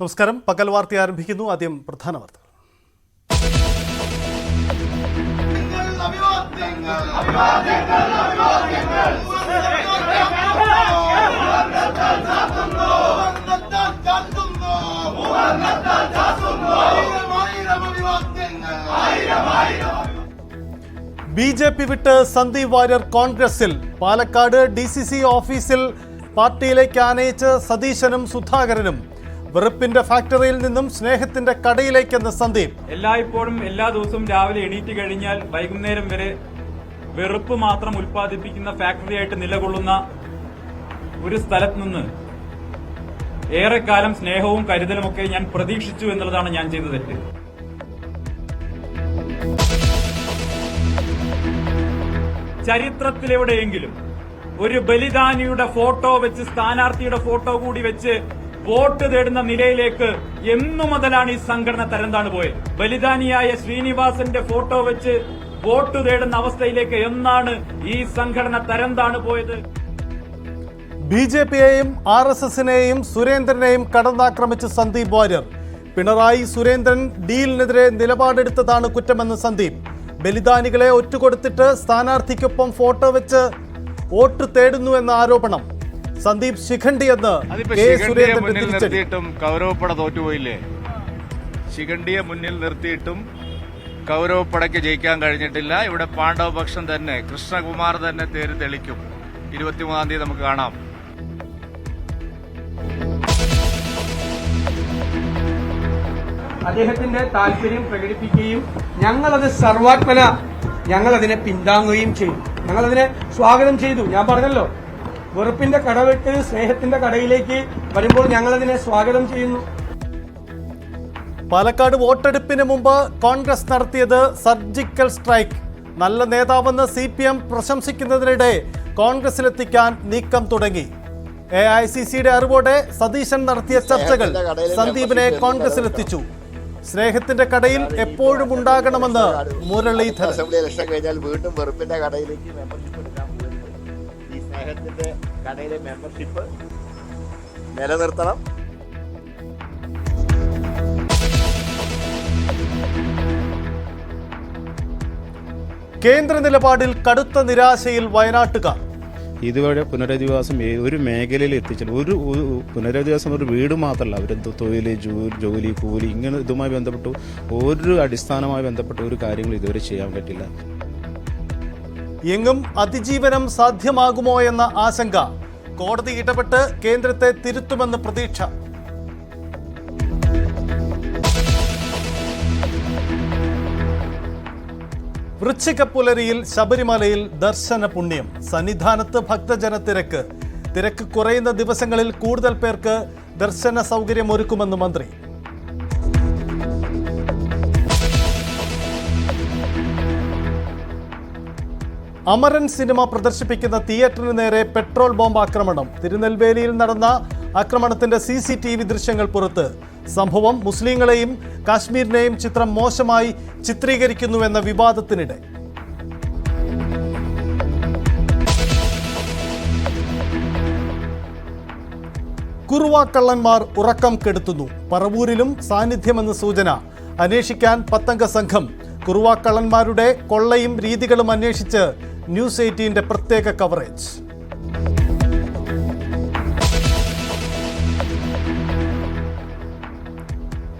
നമസ്കാരം. പകൽ വാർത്ത ആരംഭിക്കുന്നു. ആദ്യം പ്രധാന വാർത്തകൾ. ബി.ജെ.പി വിട്ട് സന്ദീപ് വാര്യർ കോൺഗ്രസിൽ. പാലക്കാട് DCC ഓഫീസിൽ പാർട്ടിയിലേക്ക് ആനയിച്ച് സതീശനും സുധാകരനും. വെറുപ്പിന്റെ ഫാക്ടറിയിൽ നിന്നും സ്നേഹത്തിന്റെ കടയിലേക്കെന്ന് സന്ദീപ്. എല്ലായ്പ്പോഴും എല്ലാ ദിവസവും രാവിലെ എണീറ്റ് കഴിഞ്ഞാൽ വൈകുന്നേരം വരെ വെറുപ്പ് മാത്രം ഉൽപ്പാദിപ്പിക്കുന്ന ഫാക്ടറിയായിട്ട് നിലകൊള്ളുന്ന ഒരു സ്ഥലത്ത് നിന്ന് ഏറെക്കാലം സ്നേഹവും കരുതലുമൊക്കെ ഞാൻ പ്രതീക്ഷിച്ചു എന്നുള്ളതാണ് ഞാൻ ചെയ്ത തെറ്റ്. ചരിത്രത്തിലെവിടെയെങ്കിലും ഒരു ബലിദാനിയുടെ ഫോട്ടോ വെച്ച്, സ്ഥാനാർത്ഥിയുടെ ഫോട്ടോ കൂടി വെച്ച് വോട്ട് തേടുന്ന നിലയിലേക്ക് എന്നു മുതലാണ് ഈ സംഘടന തരംതാണു പോയത്? ബലിദാനിയായ ശ്രീനിവാസന്റെ ഫോട്ടോ വെച്ച് വോട്ട് തേടുന്ന അവസ്ഥയിലേക്ക് എന്നാണ് ഈ സംഘടന തരംതാണു പോയത്? ബി.ജെ.പിയെയും RSSനെയും സുരേന്ദ്രനെയും കടന്നാക്രമിച്ച് സന്ദീപ് വാര്യർ. പിണറായി സുരേന്ദ്രൻ ഡീലിനെതിരെ നിലപാടെടുത്തതാണ് കുറ്റമെന്ന് സന്ദീപ്. ബലിദാനികളെ ഒറ്റുകൊടുത്തിട്ട് സ്ഥാനാർത്ഥിക്കൊപ്പം ഫോട്ടോ വെച്ച് വോട്ട് തേടുന്നുവെന്ന ആരോപണം. സന്ദീപ് ശിഖണ്ഡിയെന്ന് കെ സുരേന്ദ്രൻ നിർത്തിയിട്ടും കൗരവപ്പട തോറ്റുപോയില്ലേ? ശിഖണ്ഡിയെ മുന്നിൽ നിർത്തിയിട്ടും കൗരവപ്പടയ്ക്ക് ജയിക്കാൻ കഴിഞ്ഞിട്ടില്ല. ഇവിടെ പാണ്ഡവപക്ഷം തന്നെ, കൃഷ്ണകുമാർ തന്നെ തേര് തെളിക്കും. 23-ാം തീയതി നമുക്ക് കാണാം. അദ്ദേഹത്തിന്റെ താല്പര്യം പ്രകടിപ്പിക്കുകയും ഞങ്ങളത് സർവാത്മന ഞങ്ങളതിനെ പിന്താങ്ങുകയും ചെയ്തു. ഞങ്ങളതിനെ സ്വാഗതം ചെയ്തു. ഞാൻ പറഞ്ഞല്ലോ, വെറുപ്പിന്റെ കടവിട്ട് സ്നേഹത്തിന്റെ കടയിലേക്ക് വരുമ്പോൾ ഞങ്ങളതിനെ സ്വാഗതം ചെയ്യുന്നു. പാലക്കാട് വോട്ടെടുപ്പിന് മുമ്പ് കോൺഗ്രസ് നടത്തിയത് സർജിക്കൽ സ്ട്രൈക്ക്. നല്ല നേതാവെന്ന് CPM പ്രശംസിക്കുന്നതിനിടെ കോൺഗ്രസിലെത്തിക്കാൻ നീക്കം തുടങ്ങി. AICCയുടെ അറിവോടെ സതീശൻ നടത്തിയ ചർച്ചകൾ സന്ദീപിനെ കോൺഗ്രസിലെത്തിച്ചു. സ്നേഹത്തിന്റെ കടയിൽ എപ്പോഴും ഉണ്ടാകണമെന്ന് മുരളീധരൻ. അസംബ്ലി ഇലക്ഷൻ കഴിഞ്ഞാൽ വീണ്ടും വെറുപ്പിന്റെ കടയിലേക്ക് മെമ്പർഷിപ്പ് എടുക്കാൻ പോകുന്നത്. ഈ സ്നേഹത്തിന്റെ കടയിലെ മെമ്പർഷിപ്പ് നിലനിർത്തണം. കേന്ദ്ര നിലപാടിൽ കടുത്ത നിരാശയിൽ വയനാട്ടുകാർ. ഇതുവരെ പുനരധിവാസം ഒരു മേഖലയിൽ എത്തിച്ചില്ല. ഒരു പുനരധിവാസം ഒരു വീട് മാത്രമല്ല, അവരെന്തോ തൊഴിൽ, ജോലി, കൂലി, ഇങ്ങനെ ഇതുമായി ബന്ധപ്പെട്ടു ഒരു അടിസ്ഥാനമായി ബന്ധപ്പെട്ട ഒരു കാര്യങ്ങൾ ഇതുവരെ ചെയ്യാൻ പറ്റില്ല. എങ്ങും അതിജീവനം സാധ്യമാകുമോ എന്ന ആശങ്ക. കോടതി ഇടപെട്ട് കേന്ദ്രത്തെ തിരുത്തുമെന്ന് പ്രതീക്ഷ. വൃശ്ചികപ്പുലരിയിൽ ശബരിമലയിൽ ദർശന പുണ്യം. സന്നിധാനത്ത് ഭക്തജന തിരക്ക് കുറയുന്ന ദിവസങ്ങളിൽ കൂടുതൽ പേർക്ക് ദർശന സൗകര്യം ഒരുക്കുമെന്ന് മന്ത്രി. അമരൻ സിനിമ പ്രദർശിപ്പിക്കുന്ന തിയേറ്ററിന് നേരെ പെട്രോൾ ബോംബ് ആക്രമണം. തിരുനെൽവേലിയിൽ നടന്ന ആക്രമണത്തിന്റെ CCTV ദൃശ്യങ്ങൾ പുറത്ത്. സംഭവം മുസ്ലിങ്ങളെയും കാശ്മീരിനെയും ചിത്രം മോശമായി ചിത്രീകരിക്കുന്നുവെന്ന വിവാദത്തിനിടെ. കുറുവാക്കള്ളന്മാർ ഉറക്കം കെടുത്തുന്നു. പറവൂരിലും സാന്നിധ്യമെന്ന് സൂചന. അന്വേഷിക്കാൻ 10-അംഗ സംഘം. കുറുവാക്കള്ളന്മാരുടെ കൊള്ളയും രീതികളും അന്വേഷിച്ച് News 18ന്റെ പ്രത്യേക കവറേജ്.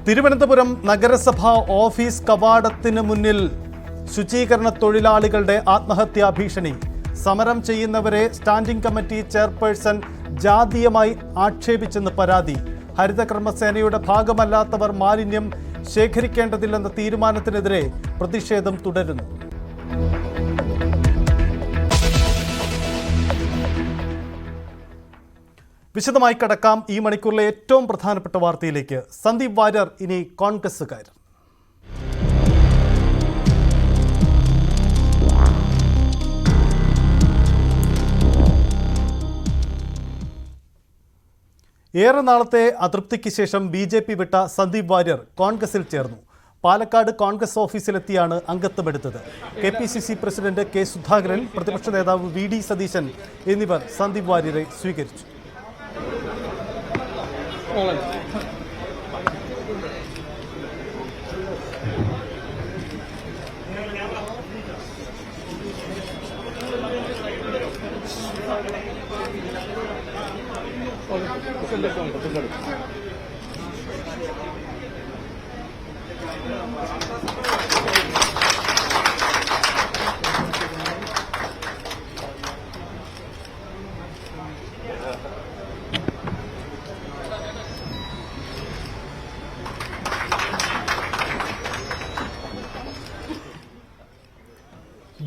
തിരുവനന്തപുരം നഗരസഭ ഓഫീസ് കവാടത്തിന് മുന്നിൽ ശുചീകരണ തൊഴിലാളികളുടെ ആത്മഹത്യാ ഭീഷണി. സമരം ചെയ്യുന്നവരെ സ്റ്റാൻഡിംഗ് കമ്മിറ്റി ചെയർപേഴ്സൺ ജാതീയമായി ആക്ഷേപിച്ചെന്ന് പരാതി. ഹരിതകർമ്മസേനയുടെ ഭാഗമല്ലാത്തവർ മാലിന്യം ശേഖരിക്കേണ്ടതില്ലെന്ന തീരുമാനത്തിനെതിരെ പ്രതിഷേധം തുടരുന്നു. വിശദമായി കടക്കാം ഈ മണിക്കൂറിലെ ഏറ്റവും പ്രധാനപ്പെട്ട വാർത്തയിലേക്ക്. സന്ദീപ് വാര്യർ ഇനി കോൺഗ്രസുകാർ. ഏറെ നാളത്തെ അതൃപ്തിക്ക് ശേഷം ബി.ജെ.പി വിട്ട സന്ദീപ് വാര്യർ കോൺഗ്രസിൽ ചേർന്നു. പാലക്കാട് കോൺഗ്രസ് ഓഫീസിലെത്തിയാണ് അംഗത്വമെടുത്തത്. KPCC പ്രസിഡന്റ് കെ സുധാകരൻ, പ്രതിപക്ഷ നേതാവ് VD സതീശൻ എന്നിവർ സന്ദീപ് വാര്യരെ സ്വീകരിച്ചു.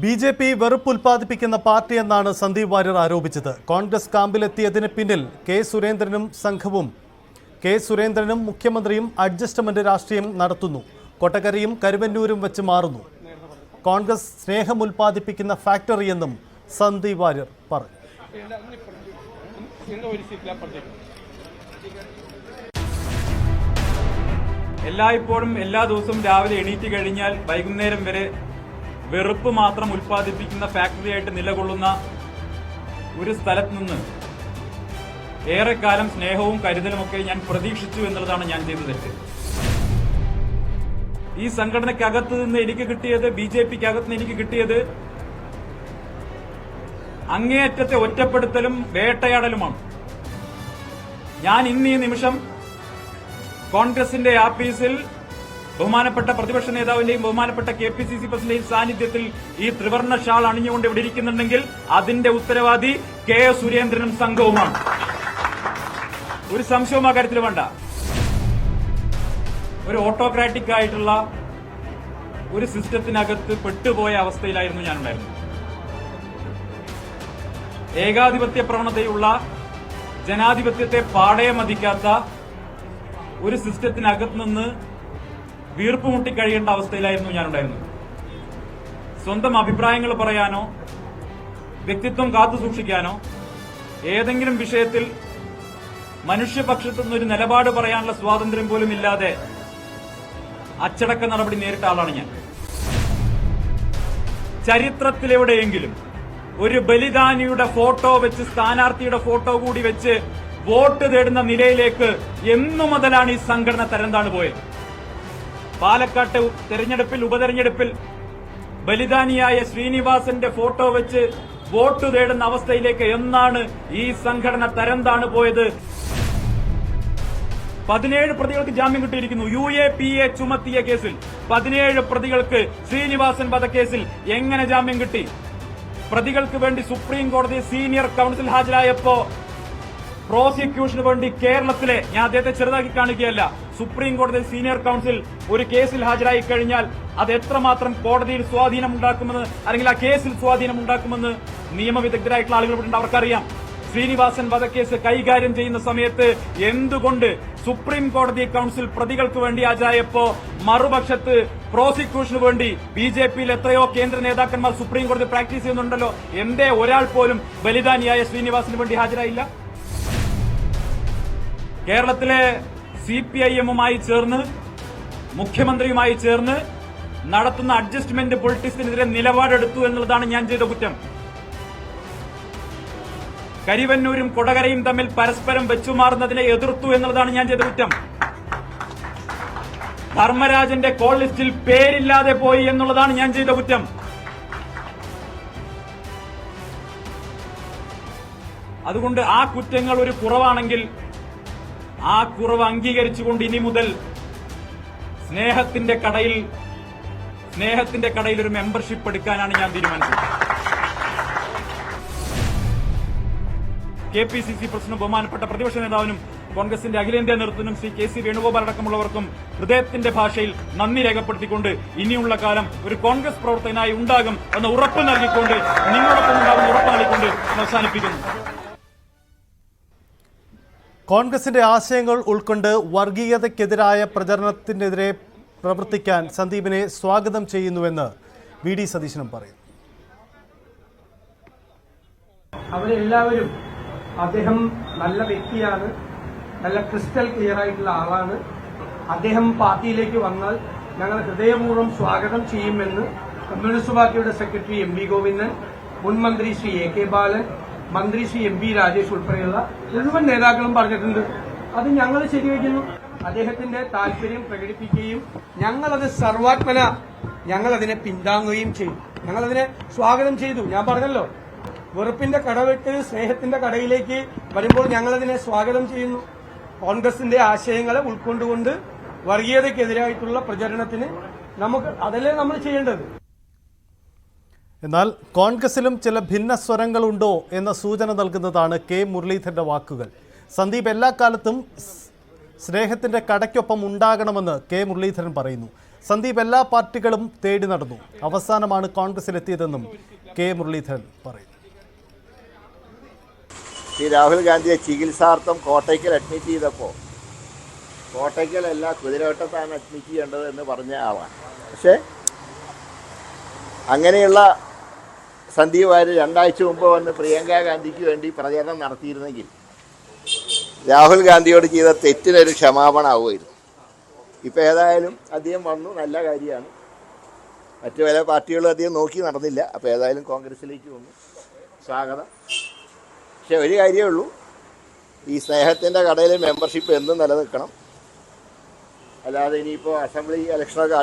BJP വെറുപ്പ് ഉൽപ്പാദിപ്പിക്കുന്ന പാർട്ടിയെന്നാണ് സന്ദീപ് വാര്യർ ആരോപിച്ചത്. കോൺഗ്രസ് ക്യാമ്പിലെത്തിയതിന് പിന്നിൽ കെ സുരേന്ദ്രനും മുഖ്യമന്ത്രിയും അഡ്ജസ്റ്റ്മെന്റ് രാഷ്ട്രീയം നടത്തുന്നു. കൊട്ടക്കരയും കരുവന്നൂരും വെച്ച് മാറുന്നു. കോൺഗ്രസ് സ്നേഹം ഉൽപ്പാദിപ്പിക്കുന്ന ഫാക്ടറിയെന്നും സന്ദീപ് വാര്യർ പറഞ്ഞു. എല്ലായ്പ്പോഴും എല്ലാ ദിവസവും രാവിലെ എണീറ്റ് കഴിഞ്ഞാൽ വൈകുന്നേരം വരെ വെറുപ്പ് മാത്രം ഉൽപ്പാദിപ്പിക്കുന്ന ഫാക്ടറിയായിട്ട് നിലകൊള്ളുന്ന ഒരു സ്ഥലത്ത് നിന്ന് ഏറെക്കാലം സ്നേഹവും കരുതലുമൊക്കെ ഞാൻ പ്രതീക്ഷിച്ചു എന്നുള്ളതാണ് ഞാൻ ചെയ്ത തെറ്റ്. ഈ സംഘടനയ്ക്കകത്ത് നിന്ന് എനിക്ക് കിട്ടിയത്, BJPക്കകത്ത് നിന്ന് എനിക്ക് കിട്ടിയത് അങ്ങേയറ്റത്തെ ഒറ്റപ്പെടുത്തലും വേട്ടയാടലുമാണ്. ഞാൻ ഇന്ന് ഈ നിമിഷം കോൺഗ്രസിന്റെ ആഫീസിൽ ബഹുമാനപ്പെട്ട പ്രതിപക്ഷ നേതാവിന്റെയും ബഹുമാനപ്പെട്ട KPCC പ്രസിഡന്റിന്റെയും സാന്നിധ്യത്തിൽ ഈ ത്രിവർണ്ണ ഷാൾ അണിഞ്ഞുകൊണ്ട് ഇവിടെ ഇരിക്കുന്നുണ്ടെങ്കിൽ അതിന്റെ ഉത്തരവാദി കെ സുരേന്ദ്രനും സംഘവുമാണ്. ഒരു സംശയവും ആ കാര്യത്തിൽ വേണ്ട. ഒരു ഓട്ടോക്രാറ്റിക് ആയിട്ടുള്ള ഒരു സിസ്റ്റത്തിനകത്ത് പെട്ടുപോയ അവസ്ഥയിലായിരുന്നു ഞാനുണ്ടായിരുന്നത്. ഏകാധിപത്യ പ്രവണതയുള്ള, ജനാധിപത്യത്തെ പാടയെ മതിക്കാത്ത ഒരു സിസ്റ്റത്തിനകത്ത് നിന്ന് വീർപ്പുമുട്ടി കഴിയേണ്ട അവസ്ഥയിലായിരുന്നു ഞാനുണ്ടായിരുന്നത്. സ്വന്തം അഭിപ്രായങ്ങൾ പറയാനോ വ്യക്തിത്വം കാത്തു സൂക്ഷിക്കാനോ ഏതെങ്കിലും വിഷയത്തിൽ മനുഷ്യപക്ഷത്തു നിന്നൊരു നിലപാട് പറയാനുള്ള സ്വാതന്ത്ര്യം പോലും ഇല്ലാതെ അച്ചടക്ക നടപടി നേരിട്ട ആളാണ് ഞാൻ. ചരിത്രത്തിലെവിടെയെങ്കിലും ഒരു ബലിദാനിയുടെ ഫോട്ടോ വെച്ച്, സ്ഥാനാർത്ഥിയുടെ ഫോട്ടോ കൂടി വെച്ച് വോട്ട് തേടുന്ന നിലയിലേക്ക് എന്നു മുതലാണ് ഈ സംഘടന തരംതാണു പോയത്? പാലക്കാട്ട് തെരഞ്ഞെടുപ്പിൽ, ഉപതെരഞ്ഞെടുപ്പിൽ ബലിദാനിയായ ശ്രീനിവാസന്റെ ഫോട്ടോ വെച്ച് വോട്ട് തേടുന്ന അവസ്ഥയിലേക്ക് എന്നാണ് ഈ സംഘടന തരംതാണു പോയത്? 17 പ്രതികൾക്ക് ജാമ്യം കിട്ടിയിരിക്കുന്നു. UAPA ചുമത്തിയ കേസിൽ 17 പ്രതികൾക്ക് ശ്രീനിവാസൻ വധക്കേസിൽ എങ്ങനെ ജാമ്യം കിട്ടി? പ്രതികൾക്ക് വേണ്ടി സുപ്രീം കോടതി സീനിയർ കൌൺസിൽ ഹാജരായപ്പോ പ്രോസിക്യൂഷന് വേണ്ടി കേരളത്തിലെ, ഞാൻ അദ്ദേഹത്തെ ചെറുതാക്കി കാണിക്കുകയല്ല, സുപ്രീം കോടതി സീനിയർ കൌൺസിൽ ഒരു കേസിൽ ഹാജരായി കഴിഞ്ഞാൽ അത് എത്രമാത്രം കോടതിയിൽ സ്വാധീനമുണ്ടാക്കുമെന്ന്, അല്ലെങ്കിൽ ആ കേസിൽ സ്വാധീനമുണ്ടാക്കുമെന്ന് നിയമവിദഗ്ധരായിട്ടുള്ള ആളുകളുണ്ട്, അവർക്കറിയാം. ശ്രീനിവാസൻ വധക്കേസ് കൈകാര്യം ചെയ്യുന്ന സമയത്ത് എന്തുകൊണ്ട് സുപ്രീം കോടതി കൌൺസിൽ പ്രതികൾക്ക് വേണ്ടി ഹാജരായപ്പോ മറുപക്ഷത്ത് പ്രോസിക്യൂഷന് വേണ്ടി BJPയിൽ എത്രയോ കേന്ദ്ര നേതാക്കന്മാർ സുപ്രീം കോടതി പ്രാക്ടീസ് ചെയ്യുന്നുണ്ടല്ലോ, എന്തേ ഒരാൾ പോലും ബലിദാനിയായ ശ്രീനിവാസന് വേണ്ടി ഹാജരായില്ല? കേരളത്തിലെ CPIMുമായി ചേർന്ന്, മുഖ്യമന്ത്രിയുമായി ചേർന്ന് നടത്തുന്ന അഡ്ജസ്റ്റ്മെന്റ് പൊളിറ്റിക്സിനെതിരെ നിലപാടെടുത്തു എന്നുള്ളതാണ് ഞാൻ ചെയ്ത കുറ്റം. കരിവന്നൂരും കൊടകരയും തമ്മിൽ പരസ്പരം വെച്ചുമാറുന്നതിനെ എതിർത്തു എന്നുള്ളതാണ് ഞാൻ ചെയ്ത കുറ്റം. ധർമ്മരാജന്റെ കോൾ ലിസ്റ്റിൽ പേരില്ലാതെ പോയി എന്നുള്ളതാണ് ഞാൻ ചെയ്ത കുറ്റം. അതുകൊണ്ട് ആ കുറ്റങ്ങൾ ഒരു കുറവാണെങ്കിൽ ആ കുറവ് അംഗീകരിച്ചുകൊണ്ട് ഇനി മുതൽ സ്നേഹത്തിന്റെ കടയിൽ ഒരു മെമ്പർഷിപ്പ് എടുക്കാനാണ് ഞാൻ തീരുമാനിച്ചത്. KPCC പ്രസിഡന്റും ബഹുമാനപ്പെട്ട പ്രതിപക്ഷ നേതാവിനും കോൺഗ്രസിന്റെ അഖിലേന്ത്യാ നേതൃത്വത്തിനും ശ്രീ KC വേണുഗോപാൽ അടക്കമുള്ളവർക്കും ഹൃദയത്തിന്റെ ഭാഷയിൽ നന്ദി രേഖപ്പെടുത്തിക്കൊണ്ട് ഇനിയുള്ള കാലം ഒരു കോൺഗ്രസ് പ്രവർത്തകനായി ഉണ്ടാകും എന്ന ഉറപ്പ് നൽകിക്കൊണ്ട്, നിങ്ങളോടൊപ്പം ഉണ്ടാകുന്ന ഉറപ്പ് നൽകിക്കൊണ്ട് അവസാനിപ്പിക്കുന്നു. കോൺഗ്രസിന്റെ ആശയങ്ങൾ ഉൾക്കൊണ്ട് വർഗീയതയ്ക്കെതിരായ പ്രചരണത്തിനെതിരെ പ്രവർത്തിക്കാൻ സന്ദീപിനെ സ്വാഗതം ചെയ്യുന്നുവെന്ന് VD സതീശനും പറയും. അവരെല്ലാവരും, അദ്ദേഹം നല്ല വ്യക്തിയാണ്, നല്ല ക്രിസ്റ്റൽ ക്ലിയർ ആയിട്ടുള്ള ആളാണ്. അദ്ദേഹം പാർട്ടിയിലേക്ക് വന്നാൽ ഞങ്ങൾ ഹൃദയപൂർവ്വം സ്വാഗതം ചെയ്യുമെന്ന് കമ്മ്യൂണിസ്റ്റ് പാർട്ടിയുടെ സെക്രട്ടറി MV ഗോവിന്ദൻ, മുൻ മന്ത്രി ശ്രീ AK ബാലൻ, മന്ത്രി ശ്രീ MB രാജേഷ് ഉൾപ്പെടെയുള്ള മുഴുവൻ നേതാക്കളും പറഞ്ഞിട്ടുണ്ട്. അത് ഞങ്ങൾ ശരിവയ്ക്കുന്നു. അദ്ദേഹത്തിന്റെ താല്പര്യം പ്രകടിപ്പിക്കുകയും ഞങ്ങളത് സർവാത്മന ഞങ്ങളതിനെ പിന്താങ്ങുകയും ചെയ്തു. ഞങ്ങളതിനെ സ്വാഗതം ചെയ്തു. ഞാൻ പറഞ്ഞല്ലോ, വെറുപ്പിന്റെ കടവിട്ട് സ്നേഹത്തിന്റെ കടയിലേക്ക് വരുമ്പോൾ ഞങ്ങളതിനെ സ്വാഗതം ചെയ്യുന്നു. കോൺഗ്രസിന്റെ ആശയങ്ങളെ ഉൾക്കൊണ്ടുകൊണ്ട് വർഗീയതയ്ക്കെതിരായിട്ടുള്ള പ്രചരണത്തിന് അതല്ലേ നമ്മൾ ചെയ്യേണ്ടത്. എന്നാൽ കോൺഗ്രസിലും ചില ഭിന്ന സ്വരങ്ങളുണ്ടോ എന്ന സൂചന നൽകുന്നതാണ് കെ മുരളീധരന്റെ വാക്കുകൾ. സന്ദീപ് എല്ലാ കാലത്തും സ്നേഹത്തിന്റെ കടയ്ക്കൊപ്പം ഉണ്ടാകണമെന്ന് കെ മുരളീധരൻ പറയുന്നു. സന്ദീപ് എല്ലാ പാർട്ടികളും തേടി നടന്നു, അവസാനമാണ് കോൺഗ്രസിലെത്തിയതെന്നും കെ മുരളീധരൻ പറയുന്നു. ശ്രീ രാഹുൽ ഗാന്ധിയെ ചികിത്സാർത്ഥം കോട്ടയ്ക്കൽ അഡ്മിറ്റ് ചെയ്തപ്പോൾ കോട്ടയ്ക്കലല്ല കുതിരവട്ടത്താണ് അഡ്മിറ്റ് ചെയ്യേണ്ടത് എന്ന് പറഞ്ഞ ആളാണ്. പക്ഷേ അങ്ങനെയുള്ള സന്ദീപ് വാര്യർ 2 ആഴ്ച മുമ്പ് വന്ന് പ്രിയങ്ക ഗാന്ധിക്ക് വേണ്ടി പ്രചരണം നടത്തിയിരുന്നെങ്കിൽ രാഹുൽ ഗാന്ധിയോട് ചെയ്ത തെറ്റിനൊരു ക്ഷമാപണമാവുമായിരുന്നു. ഇപ്പോൾ ഏതായാലും അദ്ദേഹം വന്നു, നല്ല കാര്യമാണ്. മറ്റു പല പാർട്ടികളും അദ്ദേഹം നോക്കി നടന്നില്ല. അപ്പോൾ ഏതായാലും കോൺഗ്രസിലേക്ക് വന്നു, സ്വാഗതം. പക്ഷെ ഒരു കാര്യമേ ഉള്ളൂ, ഈ സ്നേഹത്തിൻ്റെ കടയിൽ മെമ്പർഷിപ്പ് എന്നും നിലനിൽക്കണം. അല്ലാതെ ഇനിയിപ്പോൾ അസംബ്ലി ഇലക്ഷനൊക്കെ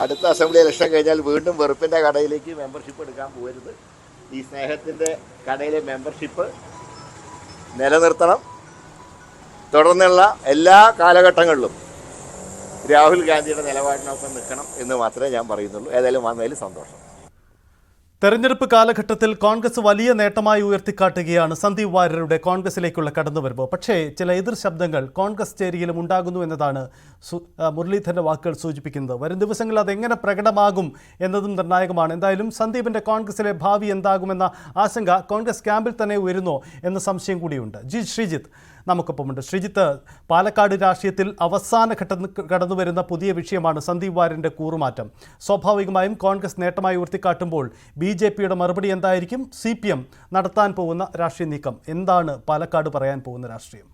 അടുത്ത അസംബ്ലി ഇലക്ഷൻ കഴിഞ്ഞാൽ വീണ്ടും വെറുപ്പിൻ്റെ കടയിലേക്ക് മെമ്പർഷിപ്പ് എടുക്കാൻ പോകരുത്. ഈ സ്നേഹത്തിൻ്റെ കടയിലെ മെമ്പർഷിപ്പ് നിലനിർത്തണം. തുടർന്നുള്ള എല്ലാ കാലഘട്ടങ്ങളിലും രാഹുൽ ഗാന്ധിയുടെ നിലപാടിനൊപ്പം നിൽക്കണം എന്ന് മാത്രമേ ഞാൻ പറയുന്നുള്ളൂ. ഏതായാലും വന്നതിൽ സന്തോഷം. തെരഞ്ഞെടുപ്പ് കാലഘട്ടത്തിൽ കോൺഗ്രസ് വലിയ നേട്ടമായി ഉയർത്തിക്കാട്ടുകയാണ് സന്ദീപ് വാര്യരുടെ കോൺഗ്രസിലേക്കുള്ള കടന്നുവരവ്. പക്ഷേ ചില എതിർ ശബ്ദങ്ങൾ കോൺഗ്രസ് ചേരിയിലും ഉണ്ടാകുന്നു എന്നതാണ് മുരളീധരന്റെ വാക്കുകൾ സൂചിപ്പിക്കുന്നത്. വരും ദിവസങ്ങളിൽ അതെങ്ങനെ പ്രകടമാകും എന്നതും നിർണായകമാണ്. എന്തായാലും സന്ദീപിന്റെ കോൺഗ്രസിലെ ഭാവി എന്താകുമെന്ന ആശങ്ക കോൺഗ്രസ് ക്യാമ്പിൽ തന്നെ ഉയരുന്നോ എന്ന സംശയം കൂടിയുണ്ട്. ശ്രീജിത്ത് നമുക്കൊപ്പമുണ്ട്. ശ്രീജിത്ത്, പാലക്കാട് രാഷ്ട്രീയത്തിൽ അവസാന ഘട്ടത്തിൽ കടന്നുവരുന്ന പുതിയ വിഷയമാണ് സന്ദീപ് വാര്യരുടെ കൂറുമാറ്റം. സ്വാഭാവികമായും കോൺഗ്രസ് നേട്ടമായി ഉയർത്തിക്കാട്ടുമ്പോൾ BJPയുടെ മറുപടി എന്തായിരിക്കും? CPM നടത്താൻ പോകുന്ന രാഷ്ട്രീയ നീക്കം എന്താണ്? പാലക്കാട് പറയാൻ പോകുന്ന രാഷ്ട്രീയം?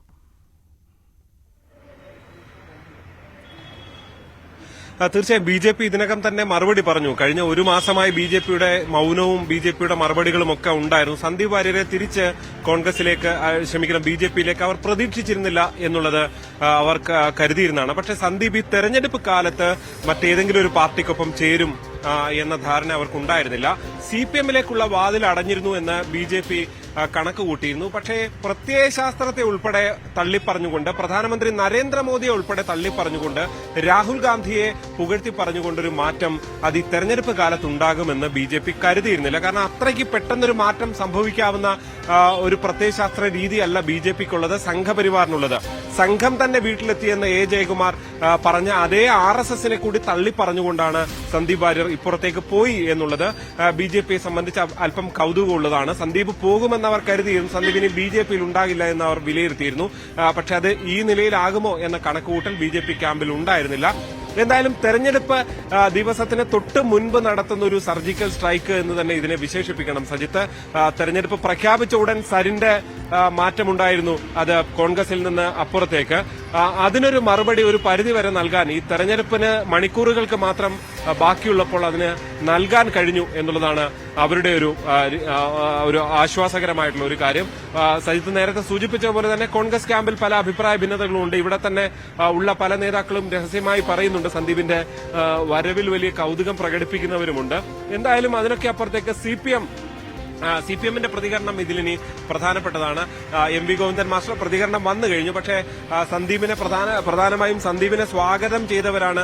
തീർച്ചയായും BJP ഇതിനകം തന്നെ മറുപടി പറഞ്ഞു. കഴിഞ്ഞ ഒരു മാസമായി BJPയുടെ മൌനവും BJPയുടെ മറുപടികളും ഒക്കെ ഉണ്ടായിരുന്നു. സന്ദീപ് വാര്യരെ തിരിച്ച് കോൺഗ്രസിലേക്ക് BJPയിലേക്ക് അവർ പ്രതീക്ഷിച്ചിരുന്നില്ല എന്നുള്ളത് അവർ കരുതിയിരുന്നതാണ്. പക്ഷേ സന്ദീപ് ഈ തെരഞ്ഞെടുപ്പ് കാലത്ത് മറ്റേതെങ്കിലും ഒരു പാർട്ടിക്കൊപ്പം ചേരും എന്ന ധാരണ അവർക്കുണ്ടായിരുന്നില്ല. CPMലേക്കുള്ള വാതിൽ അടഞ്ഞിരുന്നു എന്ന് BJP കണക്ക് കൂട്ടിയിരുന്നു. പക്ഷേ പ്രത്യയശാസ്ത്രത്തെ ഉൾപ്പെടെ തള്ളിപ്പറഞ്ഞുകൊണ്ട്, പ്രധാനമന്ത്രി നരേന്ദ്രമോദിയെ ഉൾപ്പെടെ തള്ളിപ്പറഞ്ഞുകൊണ്ട്, രാഹുൽ ഗാന്ധിയെ പുകഴ്ത്തി പറഞ്ഞുകൊണ്ടൊരു മാറ്റം അത് ഈ തെരഞ്ഞെടുപ്പ് കാലത്തുണ്ടാകുമെന്ന് BJP കരുതിയിരുന്നില്ല. കാരണം അത്രയ്ക്ക് പെട്ടെന്നൊരു മാറ്റം സംഭവിക്കാവുന്ന ഒരു പ്രത്യയശാസ്ത്ര രീതിയല്ല BJPക്കുള്ളത്, സംഘപരിവാറിനുള്ളത്. സംഘം തന്നെ വീട്ടിലെത്തിയെന്ന് A. ജയകുമാർ പറഞ്ഞ അതേ RSSനെ കൂടി തള്ളിപ്പറഞ്ഞുകൊണ്ടാണ് സന്ദീപ് വാര്യർ ഇപ്പുറത്തേക്ക് പോയി എന്നുള്ളത് BJPയെ സംബന്ധിച്ച് അല്പം കൌതുകമുള്ളതാണ്. സന്ദീപ് പോകുമെന്ന് അവർ കരുതിയിരുന്നു. സന്ദീപിന് BJPയിൽ ഉണ്ടാകില്ല എന്ന് അവർ വിലയിരുത്തിയിരുന്നു. പക്ഷെ അത് ഈ നിലയിലാകുമോ എന്ന കണക്കുകൂട്ടൽ BJP ക്യാമ്പിൽ ഉണ്ടായിരുന്നില്ല. എന്തായാലും തെരഞ്ഞെടുപ്പ് ദിവസത്തിന് തൊട്ട് മുൻപ് നടത്തുന്ന ഒരു സർജിക്കൽ സ്ട്രൈക്ക് എന്ന് തന്നെ ഇതിനെ വിശേഷിപ്പിക്കണം. സജിത്ത്, തെരഞ്ഞെടുപ്പ് പ്രഖ്യാപിച്ച ഉടൻ സരിന്റെ മാറ്റമുണ്ടായിരുന്നു, അത് കോൺഗ്രസിൽ നിന്ന് അപ്പുറത്തേക്ക്. അതിനൊരു മറുപടി ഒരു പരിധിവരെ നൽകാൻ ഈ തെരഞ്ഞെടുപ്പിന് മണിക്കൂറുകൾക്ക് മാത്രം ബാക്കിയുള്ളപ്പോൾ അതിന് നൽകാൻ കഴിഞ്ഞു എന്നുള്ളതാണ് അവരുടെ ഒരു ആശ്വാസകരമായിട്ടുള്ള ഒരു കാര്യം. സജിത്ത് നേരത്തെ സൂചിപ്പിച്ച പോലെ തന്നെ കോൺഗ്രസ് ക്യാമ്പിൽ പല അഭിപ്രായ ഭിന്നതകളുണ്ട്. ഇവിടെ തന്നെ ഉള്ള പല നേതാക്കളും രഹസ്യമായി പറയുന്നുണ്ട്. സന്ദീപിന്റെ വരവിൽ വലിയ കൌതുകം പ്രകടിപ്പിക്കുന്നവരുമുണ്ട്. എന്തായാലും അതിനൊക്കെ അപ്പുറത്തേക്ക് CPMന്റെ പ്രതികരണം ഇതിലിനി പ്രധാനപ്പെട്ടതാണ്. MV ഗോവിന്ദൻ മാസ്റ്റർ പ്രതികരണം വന്നു കഴിഞ്ഞു. പക്ഷേ പ്രധാനമായും സന്ദീപിനെ സ്വാഗതം ചെയ്തവരാണ്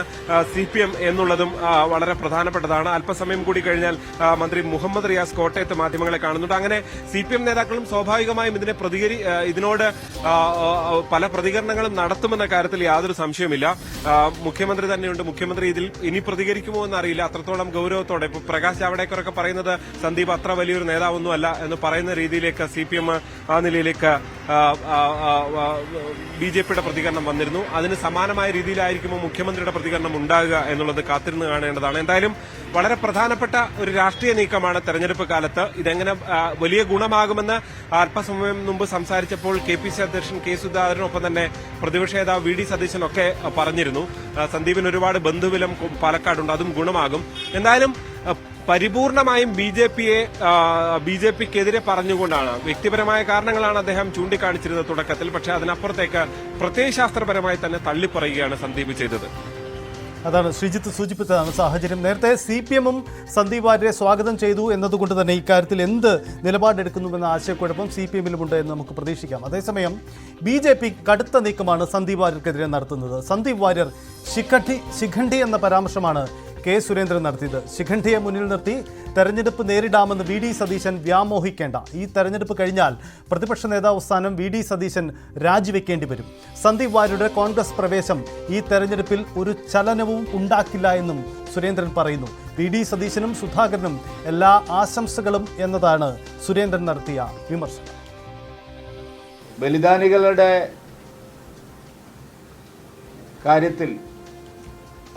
CPM എന്നുള്ളതും വളരെ പ്രധാനപ്പെട്ടതാണ്. അല്പസമയം കൂടി കഴിഞ്ഞാൽ മന്ത്രി മുഹമ്മദ് റിയാസ് കോട്ടയത്ത് മാധ്യമങ്ങളെ കാണുന്നുണ്ട്. അങ്ങനെ CPM നേതാക്കളും സ്വാഭാവികമായും ഇതിനോട് പല പ്രതികരണങ്ങളും നടത്തുമെന്ന കാര്യത്തിൽ യാതൊരു സംശയവുമില്ല. മുഖ്യമന്ത്രി തന്നെയുണ്ട്. മുഖ്യമന്ത്രി ഇതിൽ ഇനി പ്രതികരിക്കുമോ എന്നറിയില്ല. അത്രത്തോളം ഗൌരവത്തോടെ ഇപ്പോൾ പ്രകാശ് ജാവ്ദേക്കറൊക്കെ പറയുന്നത് സന്ദീപ് അത്ര വലിയൊരു നേതാവൊന്നുമല്ല എന്ന് പറയുന്ന രീതിയിലേക്ക് CPM ആ നിലയിലേക്ക് BJPയുടെ പ്രതികരണം വന്നിരുന്നു. അതിന് സമാനമായ രീതിയിലായിരിക്കുമോ മുഖ്യമന്ത്രിയുടെ പ്രതികരണം ഉണ്ടാകുക എന്നുള്ളത് കാത്തിരുന്ന് കാണേണ്ടതാണ്. എന്തായാലും വളരെ പ്രധാനപ്പെട്ട ഒരു രാഷ്ട്രീയ നീക്കമാണ് തെരഞ്ഞെടുപ്പ് കാലത്ത്. ഇതെങ്ങനെ വലിയ ഗുണമാകുമെന്ന് അല്പസമയം മുമ്പ് സംസാരിച്ചപ്പോൾ KPCC അധ്യക്ഷൻ K. സുധാകരനൊപ്പം തന്നെ പ്രതിപക്ഷ നേതാവ് VD സതീശനൊക്കെ പറഞ്ഞിരുന്നു. സന്ദീപിന് ഒരുപാട് ബന്ധുബലം പാലക്കാടുണ്ട്, അതും ഗുണമാകും. എന്തായാലും പരിപൂർണമായും BJPക്കെതിരെ പറഞ്ഞുകൊണ്ടാണ്, വ്യക്തിപരമായ കാരണങ്ങളാണ് അദ്ദേഹം ചൂണ്ടിക്കാണിച്ചിരുന്നത് തുടക്കത്തിൽ. പക്ഷേ അതിനപ്പുറത്തേക്ക് പ്രത്യയശാസ്ത്രപരമായി തന്നെ തള്ളിപ്പറയുകയാണ് സന്ദീപ് ചെയ്തത്. അതാണ് ശ്രീജിത്ത് സൂചിപ്പിച്ചതാണ് സാഹചര്യം. നേരത്തെ CPM-ഉം സന്ദീപ് വാര്യരെ സ്വാഗതം ചെയ്തു എന്നതുകൊണ്ട് തന്നെ ഇക്കാര്യത്തിൽ എന്ത് നിലപാടെടുക്കുന്നുവെന്ന ആശയക്കുഴപ്പം CPM-ലുമുണ്ട് എന്ന് നമുക്ക് പ്രതീക്ഷിക്കാം. അതേസമയം BJP കടുത്ത നീക്കമാണ് സന്ദീപ് വാര്യർക്കെതിരെ നടത്തുന്നത്. സന്ദീപ് വാര്യർ ശിഖണ്ഡി എന്ന പരാമർശമാണ് കെ സുരേന്ദ്രൻ നടത്തിയത്. ശിഖണ്ഡിയെ മുന്നിൽ നിർത്തി തെരഞ്ഞെടുപ്പ് നേരിടാമെന്ന് VD സതീശൻ വ്യാമോഹിക്കേണ്ട. ഈ തെരഞ്ഞെടുപ്പ് കഴിഞ്ഞാൽ പ്രതിപക്ഷ നേതാവ് സ്ഥാനം VD സതീശൻ രാജിവെക്കേണ്ടി വരും. സന്ദീപ് വാര്യരുടെ കോൺഗ്രസ് പ്രവേശം ഈ തെരഞ്ഞെടുപ്പിൽ ഒരു ചലനവും ഉണ്ടാക്കില്ല എന്നും സുരേന്ദ്രൻ പറയുന്നു. VD സതീശനും സുധാകരനും എല്ലാ ആശംസകളും എന്നതാണ് സുരേന്ദ്രൻ നടത്തിയ വിമർശനം. ബലിദാനികളുടെ കാര്യത്തിൽ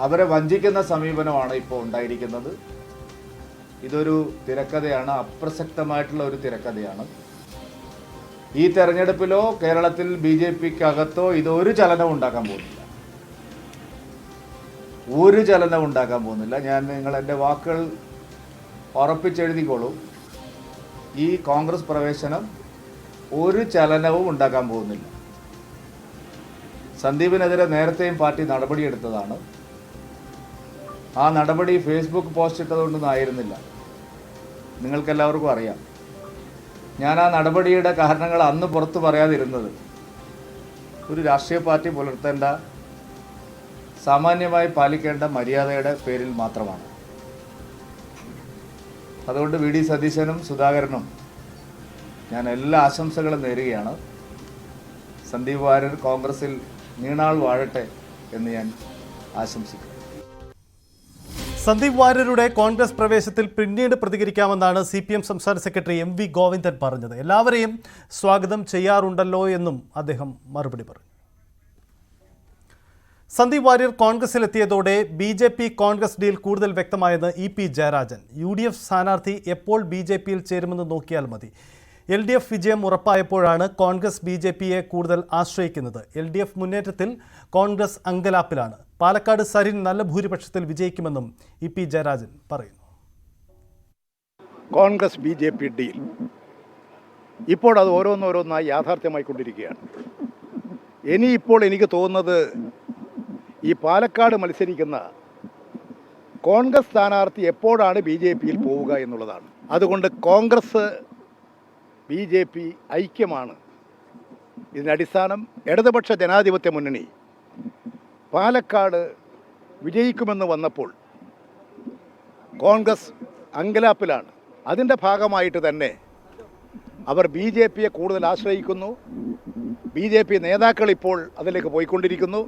അവരെ വഞ്ചിക്കുന്ന സമീപനമാണ് ഇപ്പോൾ ഉണ്ടായിരിക്കുന്നത്. ഇതൊരു തിരക്കഥയാണ്, അപ്രസക്തമായിട്ടുള്ള ഒരു തിരക്കഥയാണ്. ഈ തെരഞ്ഞെടുപ്പിലോ കേരളത്തിൽ BJPക്കകത്തോ ഇതൊരു ചലനവും ഉണ്ടാക്കാൻ പോകുന്നില്ല. ഒരു ചലനവും ഉണ്ടാക്കാൻ പോകുന്നില്ല. ഞാൻ എൻ്റെ വാക്കുകൾ ഉറപ്പിച്ചെഴുതിക്കോളൂ. ഈ കോൺഗ്രസ് പ്രവേശനം ഒരു ചലനവും ഉണ്ടാക്കാൻ പോകുന്നില്ല. സന്ദീപിനെതിരെ നേരത്തെയും പാർട്ടി നടപടിയെടുത്തതാണ്. ആ നടപടി ഫേസ്ബുക്ക് പോസ്റ്റ് ഇട്ടതുകൊണ്ടൊന്നും ആയിരുന്നില്ല. നിങ്ങൾക്കെല്ലാവർക്കും അറിയാം. ഞാൻ ആ നടപടിയുടെ കാരണങ്ങൾ അന്ന് പുറത്തു പറയാതിരുന്നത് ഒരു രാഷ്ട്രീയ പാർട്ടി പുലർത്തേണ്ട, സാമാന്യമായി പാലിക്കേണ്ട മര്യാദയുടെ പേരിൽ മാത്രമാണ്. അതുകൊണ്ട് VD സതീശനും സുധാകരനും ഞാൻ എല്ലാ ആശംസകളും നേരുകയാണ്. സന്ദീപ് വാര്യർ കോൺഗ്രസിൽ നീണാൾ വാഴട്ടെ എന്ന് ഞാൻ ആശംസിക്കുന്നു. സന്ദീപ് വാര്യരുടെ കോൺഗ്രസ് പ്രവേശത്തിൽ പിന്നീട് പ്രതികരിക്കാമെന്നാണ് CPM സംസ്ഥാന സെക്രട്ടറി MV ഗോവിന്ദൻ പറഞ്ഞത്. എല്ലാവരെയും സ്വാഗതം ചെയ്യാറുണ്ടല്ലോ എന്നും അദ്ദേഹം മറുപടി പറഞ്ഞു. സന്ദീപ് വാര്യർ കോൺഗ്രസിലെത്തിയതോടെ BJP കോൺഗ്രസ് ഡീൽ കൂടുതൽ വ്യക്തമായെന്ന് EP ജയരാജൻ. UDF സ്ഥാനാർത്ഥി എപ്പോൾ BJPയിൽ ചേരുമെന്ന് നോക്കിയാൽ മതി. LDF വിജയം ഉറപ്പായപ്പോഴാണ് കോൺഗ്രസ് BJPയെ കൂടുതൽ ആശ്രയിക്കുന്നത്. LDF മുന്നേറ്റത്തിൽ കോൺഗ്രസ് അങ്കലാപ്പിലാണ്. പാലക്കാട് സരിൻ നല്ല ഭൂരിപക്ഷത്തിൽ വിജയിക്കുമെന്നും EP ജയരാജൻ പറയുന്നു. കോൺഗ്രസ് BJP ഡീൽ ഇപ്പോൾ അത് ഓരോന്നോരോന്നായി യാഥാർത്ഥ്യമായിക്കൊണ്ടിരിക്കുകയാണ്. ഇനിയിപ്പോൾ എനിക്ക് തോന്നുന്നത് ഈ പാലക്കാട് മത്സരിക്കുന്ന കോൺഗ്രസ് സ്ഥാനാർത്ഥി എപ്പോഴാണ് BJPയിൽ പോവുക എന്നുള്ളതാണ്. അതുകൊണ്ട് കോൺഗ്രസ് BJP ഐക്യമാണ് ഇതിനടിസ്ഥാനം. ഇടതുപക്ഷ ജനാധിപത്യ മുന്നണി പാലക്കാട് വിജയിക്കുമെന്ന് വന്നപ്പോൾ കോൺഗ്രസ് അങ്കലാപ്പിലാണ്. അതിൻ്റെ ഭാഗമായിട്ട് തന്നെ അവർ BJPയെ കൂടുതൽ ആശ്രയിക്കുന്നു. BJP നേതാക്കൾ ഇപ്പോൾ അതിലേക്ക് പോയിക്കൊണ്ടിരിക്കുന്നു.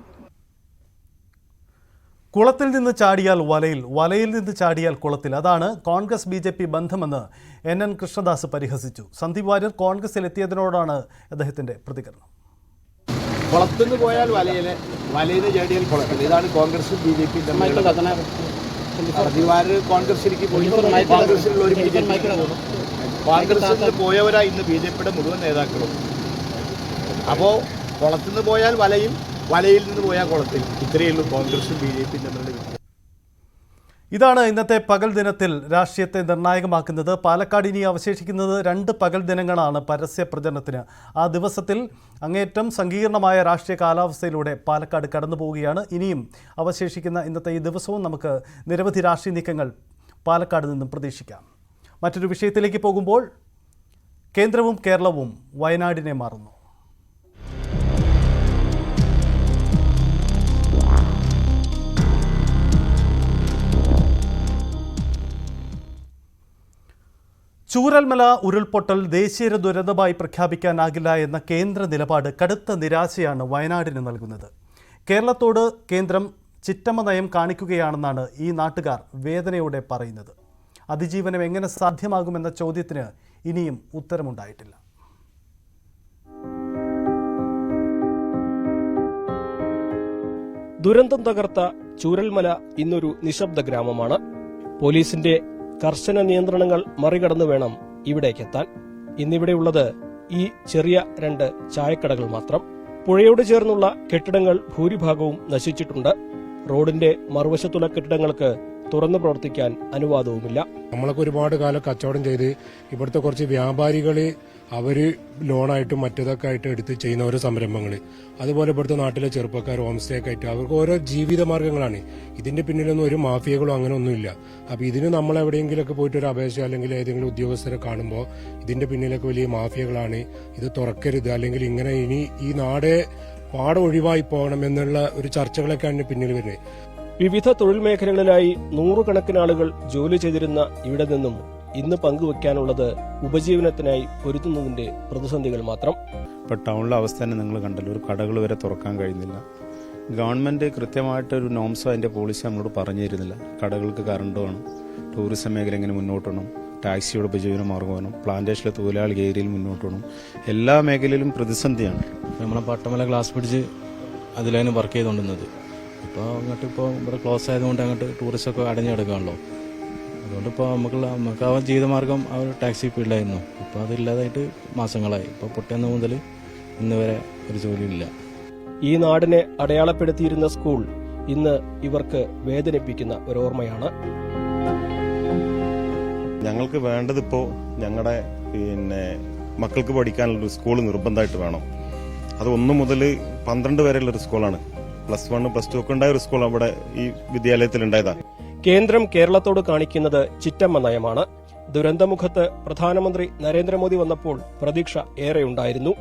കുളത്തിൽ നിന്ന് ചാടിയാൽ വലയിൽ, വലയിൽ നിന്ന് ചാടിയാൽ കുളത്തിൽ, അതാണ് കോൺഗ്രസ് BJP ബന്ധമെന്ന് NN കൃഷ്ണദാസ് പരിഹസിച്ചു. സന്ദീപ് വാര്യർ കോൺഗ്രസിലെത്തിയതിനോടാണ് അദ്ദേഹത്തിൻ്റെ പ്രതികരണം. കുളത്തിൽ നിന്ന് പോയാൽ വലയിൽ, വലയിൽ നിന്ന് ചാടിയാൽ കുളത്തിൽ, ഇതാണ് കോൺഗ്രസും BJP സന്ദീപ് വാര്യർ കോൺഗ്രസിലേക്ക് പോയി. കോൺഗ്രസിലുള്ള ഒരു കോൺഗ്രസിൽ പോയവരാ ഇന്ന് BJPയുടെ മുഴുവൻ നേതാക്കളും. അപ്പോൾ കുളത്തിൽ നിന്ന് പോയാൽ വലയും, വലയിൽ നിന്ന് പോയാൽ കുളത്തിൽ, ഇത്രയേ ഉള്ളൂ കോൺഗ്രസും BJP തമ്മിലുള്ള വ്യത്യാസം. ഇതാണ് ഇന്നത്തെ പകൽ ദിനത്തിൽ രാഷ്ട്രീയത്തെ നിർണായകമാക്കുന്നത്. പാലക്കാട് ഇനി അവശേഷിക്കുന്നത് 2 പകൽ ദിനങ്ങളാണ് പരസ്യ പ്രചരണത്തിന്. ആ ദിവസത്തിൽ അങ്ങേയറ്റം സങ്കീർണമായ രാഷ്ട്രീയ കാലാവസ്ഥയിലൂടെ പാലക്കാട് കടന്നു പോവുകയാണ്. ഇനിയും അവശേഷിക്കുന്ന ഇന്നത്തെ ഈ ദിവസവും നമുക്ക് നിരവധി രാഷ്ട്രീയ നീക്കങ്ങൾ പാലക്കാട് നിന്നും പ്രതീക്ഷിക്കാം. മറ്റൊരു വിഷയത്തിലേക്ക് പോകുമ്പോൾ കേന്ദ്രവും കേരളവും വയനാടിനെ മാറുന്നു. ചൂരൽമല ഉരുൾപൊട്ടൽ ദേശീയ ദുരന്തമായി പ്രഖ്യാപിക്കാനാകില്ല എന്ന കേന്ദ്ര നിലപാട് കടുത്ത നിരാശയാണ് വയനാടിന് നൽകുന്നത്. കേരളത്തോട് കേന്ദ്രം ചിറ്റമ്മ നയം കാണിക്കുകയാണെന്നാണ് ഈ നാട്ടുകാർ വേദനയോടെ പറയുന്നത്. അതിജീവനം എങ്ങനെ സാധ്യമാകുമെന്ന ചോദ്യത്തിന് ഇനിയും ഉത്തരമുണ്ടായിട്ടില്ല. ദുരന്തം തകർത്ത ചൂരൽമല ഇന്നൊരു നിശബ്ദ ഗ്രാമമാണ്. പോലീസിന്റെ കർശന നിയന്ത്രണങ്ങൾ മറികടന്നു വേണം ഇവിടേക്കെത്താൻ. ഇന്നിവിടെയുള്ളത് ഈ ചെറിയ 2 ചായക്കടകൾ മാത്രം. പുഴയോട് ചേർന്നുള്ള കെട്ടിടങ്ങൾ ഭൂരിഭാഗവും നശിച്ചിട്ടുണ്ട്. റോഡിന്റെ മറുവശത്തുള്ള കെട്ടിടങ്ങൾക്ക് തുറന്നു പ്രവർത്തിക്കാൻ അനുവാദവുമില്ല. നമ്മളൊക്കെ ഒരുപാട് കാലം കച്ചവടം ചെയ്ത് ഇവിടുത്തെ കുറച്ച് വ്യാപാരികൾ അവർ ലോണായിട്ടും മറ്റേതൊക്കെ ആയിട്ട് എടുത്ത് ചെയ്യുന്ന ഓരോ സംരംഭങ്ങൾ, അതുപോലെ ഇവിടുത്തെ നാട്ടിലെ ചെറുപ്പക്കാർ ഹോം സ്റ്റേ ഒക്കെ ആയിട്ട് അവർക്ക് ഓരോ ജീവിത മാർഗ്ഗങ്ങളാണ്. ഇതിന്റെ പിന്നിലൊന്നും ഒരു മാഫിയകളോ അങ്ങനെ ഒന്നുമില്ല. അപ്പൊ ഇതിന് നമ്മൾ എവിടെയെങ്കിലുമൊക്കെ പോയിട്ട് ഒരു അപേക്ഷ അല്ലെങ്കിൽ ഏതെങ്കിലും ഉദ്യോഗസ്ഥരെ കാണുമ്പോൾ ഇതിന്റെ പിന്നിലൊക്കെ വലിയ മാഫിയകളാണ്, ഇത് തുറക്കരുത്, അല്ലെങ്കിൽ ഇങ്ങനെ ഇനി ഈ നാടെ പാടെ ഒഴിവായി പോകണം എന്നുള്ള ഒരു ചർച്ചകളൊക്കെയാണ് പിന്നിൽ വരുന്നത്. വിവിധ തൊഴിൽ മേഖലകളിലായി നൂറുകണക്കിന് ആളുകൾ ജോലി ചെയ്തിരുന്ന ഇവിടെ നിന്നും ഇന്ന് പങ്കുവെക്കാനുള്ളത് ഉപജീവനത്തിനായി പൊരുത്തുന്നതിന്റെ പ്രതിസന്ധികൾ മാത്രം. ഇപ്പോൾ ടൗണിലെ അവസ്ഥ തന്നെ നിങ്ങൾ കണ്ടല്ലോ, ഒരു കടകൾ വരെ തുറക്കാൻ കഴിയുന്നില്ല. ഗവൺമെൻറ് കൃത്യമായിട്ടൊരു നോംസോ അതിൻ്റെ പോളിസി നമ്മളോട് പറഞ്ഞു തരുന്നില്ല. കടകൾക്ക് കറണ്ട് വേണം, ടൂറിസം മേഖല എങ്ങനെ മുന്നോട്ട് വേണം, ടാക്സിയുടെ ഉപജീവന മാർഗ്ഗം വേണം, പ്ലാന്റേഷനിലെ തൊഴിലാളി ഏരിയയിൽ മുന്നോട്ട് വേണം. എല്ലാ മേഖലയിലും പ്രതിസന്ധിയാണ്. നമ്മളെ പട്ടമല ഗ്ലാസ് ബ്രിഡ്ജ് അതിലാണ് വർക്ക് ചെയ്തുകൊണ്ടിരുന്നത്. ഇപ്പോൾ ഇവിടെ ക്ലോസ് ആയതുകൊണ്ട് അങ്ങോട്ട് ടൂറിസ്റ്റൊക്കെ അടഞ്ഞു കിടക്കുകയാണല്ലോ. അതുകൊണ്ട് ഇപ്പോൾ നമുക്ക് ആ ജീവിതമാർഗം ആ ഒരു ടാക്സി ഫീൽഡായിരുന്നു. ഇപ്പോൾ അതില്ലാതായിട്ട് മാസങ്ങളായി. ഇപ്പോൾ പൊട്ടിയെന്ന് മുതൽ ഇന്ന് വരെ ഒരു ജോലിയില്ല. ഈ നാടിനെ അടയാളപ്പെടുത്തിയിരുന്ന സ്കൂൾ ഇന്ന് ഇവർക്ക് വേദനിപ്പിക്കുന്ന ഒരോർമ്മയാണ്. ഞങ്ങൾക്ക് വേണ്ടതിപ്പോൾ ഞങ്ങളുടെ മക്കൾക്ക് പഠിക്കാനുള്ളൊരു സ്കൂൾ നിർബന്ധമായിട്ട് വേണം. അത് 1 മുതൽ 12 വരെയുള്ളൊരു സ്കൂളാണ്. +1 +2 ഒക്കെ ഉണ്ടായ ഒരു സ്കൂൾ അവിടെ ഈ വിദ്യാലയത്തിൽ ഉണ്ടായതാണ്. കേന്ദ്രം കേരളത്തോട് കാണിക്കുന്നത് ചിറ്റമ്മ നയമാണ്. ദുരന്തമുഖത്ത് പ്രധാനമന്ത്രി നരേന്ദ്രമോദി വന്നപ്പോൾ പ്രതീക്ഷ ഏറെയുണ്ടായിരുന്നു.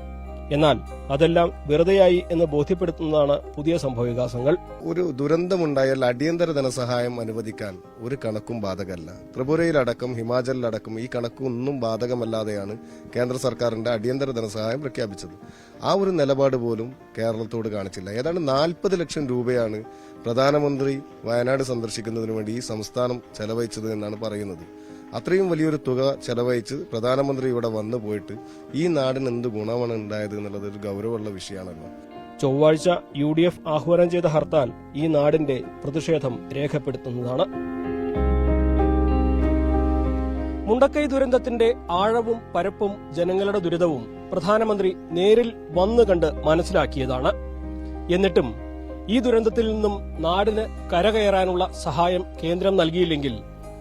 എന്നാൽ അതെല്ലാം വെറുതെയായി എന്ന് ബോധ്യപ്പെടുത്തുന്നതാണ് പുതിയ സംഭവവികാസങ്ങൾ. ഒരു ദുരന്തമുണ്ടായാൽ അടിയന്തര ധനസഹായം അനുവദിക്കാൻ ഒരു കണക്കും ബാധകമല്ല. ത്രിപുരയിലടക്കം ഹിമാചലിലടക്കം ഈ കണക്കൊന്നും ബാധകമല്ലാതെയാണ് കേന്ദ്ര സർക്കാരിന്റെ അടിയന്തര ധനസഹായം പ്രഖ്യാപിച്ചത്. ആ ഒരു നിലപാട് പോലും കേരളത്തോട് കാണിച്ചില്ല. ഏതാണ്ട് 40 ലക്ഷം രൂപയാണ് പ്രധാനമന്ത്രി വയനാട് സന്ദർശിക്കുന്നതിന് വേണ്ടി ഈ സംസ്ഥാനം ചെലവഴിച്ചത് എന്നാണ് പറയുന്നത്. അത്രയും വലിയൊരു തുക ചെലവഴിച്ച് പ്രധാനമന്ത്രി ഇവിടെ വന്നു പോയിട്ട് ഈ നാടിന് എന്ത് ഗുണമാണ് ഉണ്ടായത് എന്നുള്ളത് ഒരു ഗൗരവമുള്ള വിഷയമാണല്ലോ. ചൊവ്വാഴ്ച UDF ആഹ്വാനം ചെയ്ത ഹർത്താൽ ഈ നാടിന്റെ പ്രതിഷേധം രേഖപ്പെടുത്തുന്നതാണ്. മുണ്ടക്കൈ ദുരന്തത്തിന്റെ ആഴവും പരപ്പും ജനങ്ങളുടെ ദുരിതവും പ്രധാനമന്ത്രി നേരിൽ വന്നു കണ്ട് മനസ്സിലാക്കിയതാണ്. എന്നിട്ടും ഈ ദുരന്തത്തിൽ നിന്നും നാടിന് കരകയറാനുള്ള സഹായം കേന്ദ്രം നൽകിയില്ലെങ്കിൽ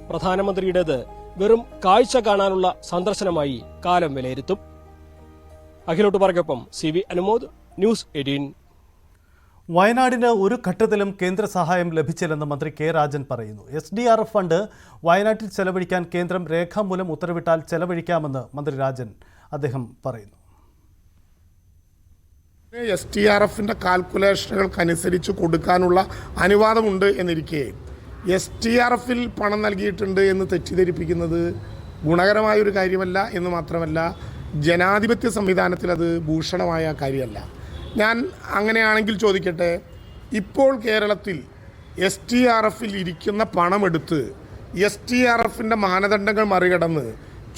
പ്രധാനമന്ത്രിയുടേത് വെറും കാഴ്ച കാണാനുള്ള സന്ദർശനമായി കാലം വിലയിരുത്തും. അഖിലോട്ട് പറക്കൊപ്പം CV അനുമോദ്, ന്യൂസ് 18. വയനാടിന് ഒരു ഘട്ടത്തിലും കേന്ദ്ര സഹായം ലഭിച്ചില്ലെന്ന് മന്ത്രി കെ രാജൻ പറയുന്നു. SDRF ഫണ്ട് വയനാട്ടിൽ ചെലവഴിക്കാൻ കേന്ദ്രം രേഖാമൂലം ഉത്തരവിട്ടാൽ ചെലവഴിക്കാമെന്ന് മന്ത്രി രാജൻ അദ്ദേഹം പറയുന്നു. SDRFന്റെ കാൽക്കുലേഷനുകൾക്കനുസരിച്ച് കൊടുക്കാനുള്ള അനുവാദമുണ്ട് എന്നിരിക്കെ SDRFിൽ പണം നൽകിയിട്ടുണ്ട് എന്ന് തെറ്റിദ്ധരിപ്പിക്കുന്നത് ഗുണകരമായൊരു കാര്യമല്ല എന്ന് മാത്രമല്ല ജനാധിപത്യ സംവിധാനത്തിൽ അത് ഭൂഷണമായ കാര്യമല്ല. ഞാൻ അങ്ങനെയാണെങ്കിൽ ചോദിക്കട്ടെ, ഇപ്പോൾ കേരളത്തിൽ SDRFിൽ ഇരിക്കുന്ന പണമെടുത്ത് SDRFിൻ്റെ മാനദണ്ഡങ്ങൾ മറികടന്ന്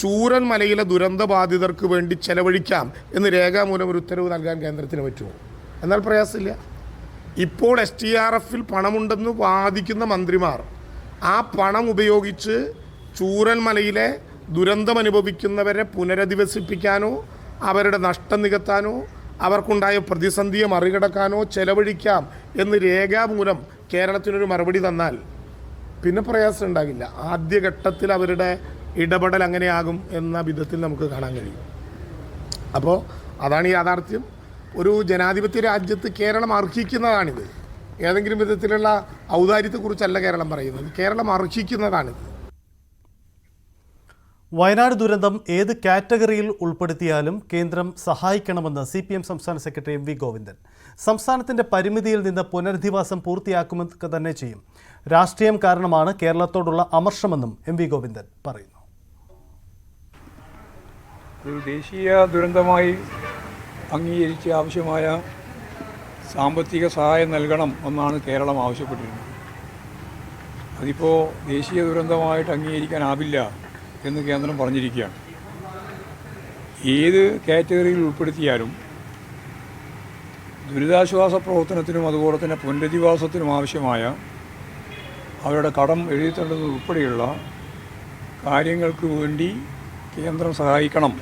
ചൂരൽ മലയിലെ ദുരന്തബാധിതർക്ക് വേണ്ടി ചെലവഴിക്കാം എന്ന് രേഖാമൂലം ഒരു ഉത്തരവ് നൽകാൻ കേന്ദ്രത്തിന് പറ്റുമോ? എന്നാൽ പ്രയാസമില്ല. ഇപ്പോൾ SDRFിൽ പണമുണ്ടെന്ന് വാദിക്കുന്ന മന്ത്രിമാർ ആ പണം ഉപയോഗിച്ച് ചൂരൽ മലയിലെ ദുരന്തമനുഭവിക്കുന്നവരെ പുനരധിവസിപ്പിക്കാനോ അവരുടെ നഷ്ടം നികത്താനോ അവർക്കുണ്ടായ പ്രതിസന്ധിയെ മറികടക്കാനോ ചെലവഴിക്കാം എന്ന് രേഖാമൂലം കേരളത്തിനൊരു മറുപടി തന്നാൽ പിന്നെ പ്രയാസം ഉണ്ടാകില്ല. ആദ്യഘട്ടത്തിൽ അവരുടെ ഇടപെടൽ അങ്ങനെയാകും എന്ന വിധത്തിൽ നമുക്ക് കാണാൻ കഴിയും. അപ്പോൾ അതാണ് യാഥാർത്ഥ്യം. ഒരു ജനാധിപത്യ രാജ്യത്ത് കേരളം അർഹിക്കുന്നതാണിത്. ഏതെങ്കിലും വിധത്തിലുള്ള ഔദാര്യത്തെക്കുറിച്ചല്ല കേരളം പറയുന്നത്, കേരളം അർഹിക്കുന്നതാണിത്. വയനാട് ദുരന്തം ഏത് കാറ്റഗറിയിൽ ഉൾപ്പെടുത്തിയാലും കേന്ദ്രം സഹായിക്കണമെന്ന് CPM സംസ്ഥാന സെക്രട്ടറി MV ഗോവിന്ദൻ. സംസ്ഥാനത്തിന്റെ പരിമിതിയിൽ നിന്ന് പുനരധിവാസം പൂർത്തിയാക്കുമെന്ന് തന്നെ ചെയ്യും. രാഷ്ട്രീയം കാരണമാണ് കേരളത്തോടുള്ള അമർഷമെന്നും MV ഗോവിന്ദൻ പറയുന്നു. ഒരു ദേശീയ ദുരന്തമായി അംഗീകരിച്ച് ആവശ്യമായ സാമ്പത്തിക സഹായം നൽകണം എന്നാണ് കേരളം ആവശ്യപ്പെട്ടിരുന്നത്. അതിപ്പോൾ ദേശീയ ദുരന്തമായിട്ട് അംഗീകരിക്കാനാവില്ല എന്ന് കേന്ദ്രം പറഞ്ഞിരിക്കുകയാണ്. ഏത് കാറ്റഗറിയിൽ ഉൾപ്പെടുത്തിയാലും ദുരിതാശ്വാസ പ്രവർത്തനത്തിനും അതുപോലെ തന്നെ പുനരധിവാസത്തിനും ആവശ്യമായ അവരുടെ കടം എഴുതിത്തള്ളുന്നത് ഉൾപ്പെടെയുള്ള കാര്യങ്ങൾക്ക് വേണ്ടി കേന്ദ്രം സഹായിക്കണം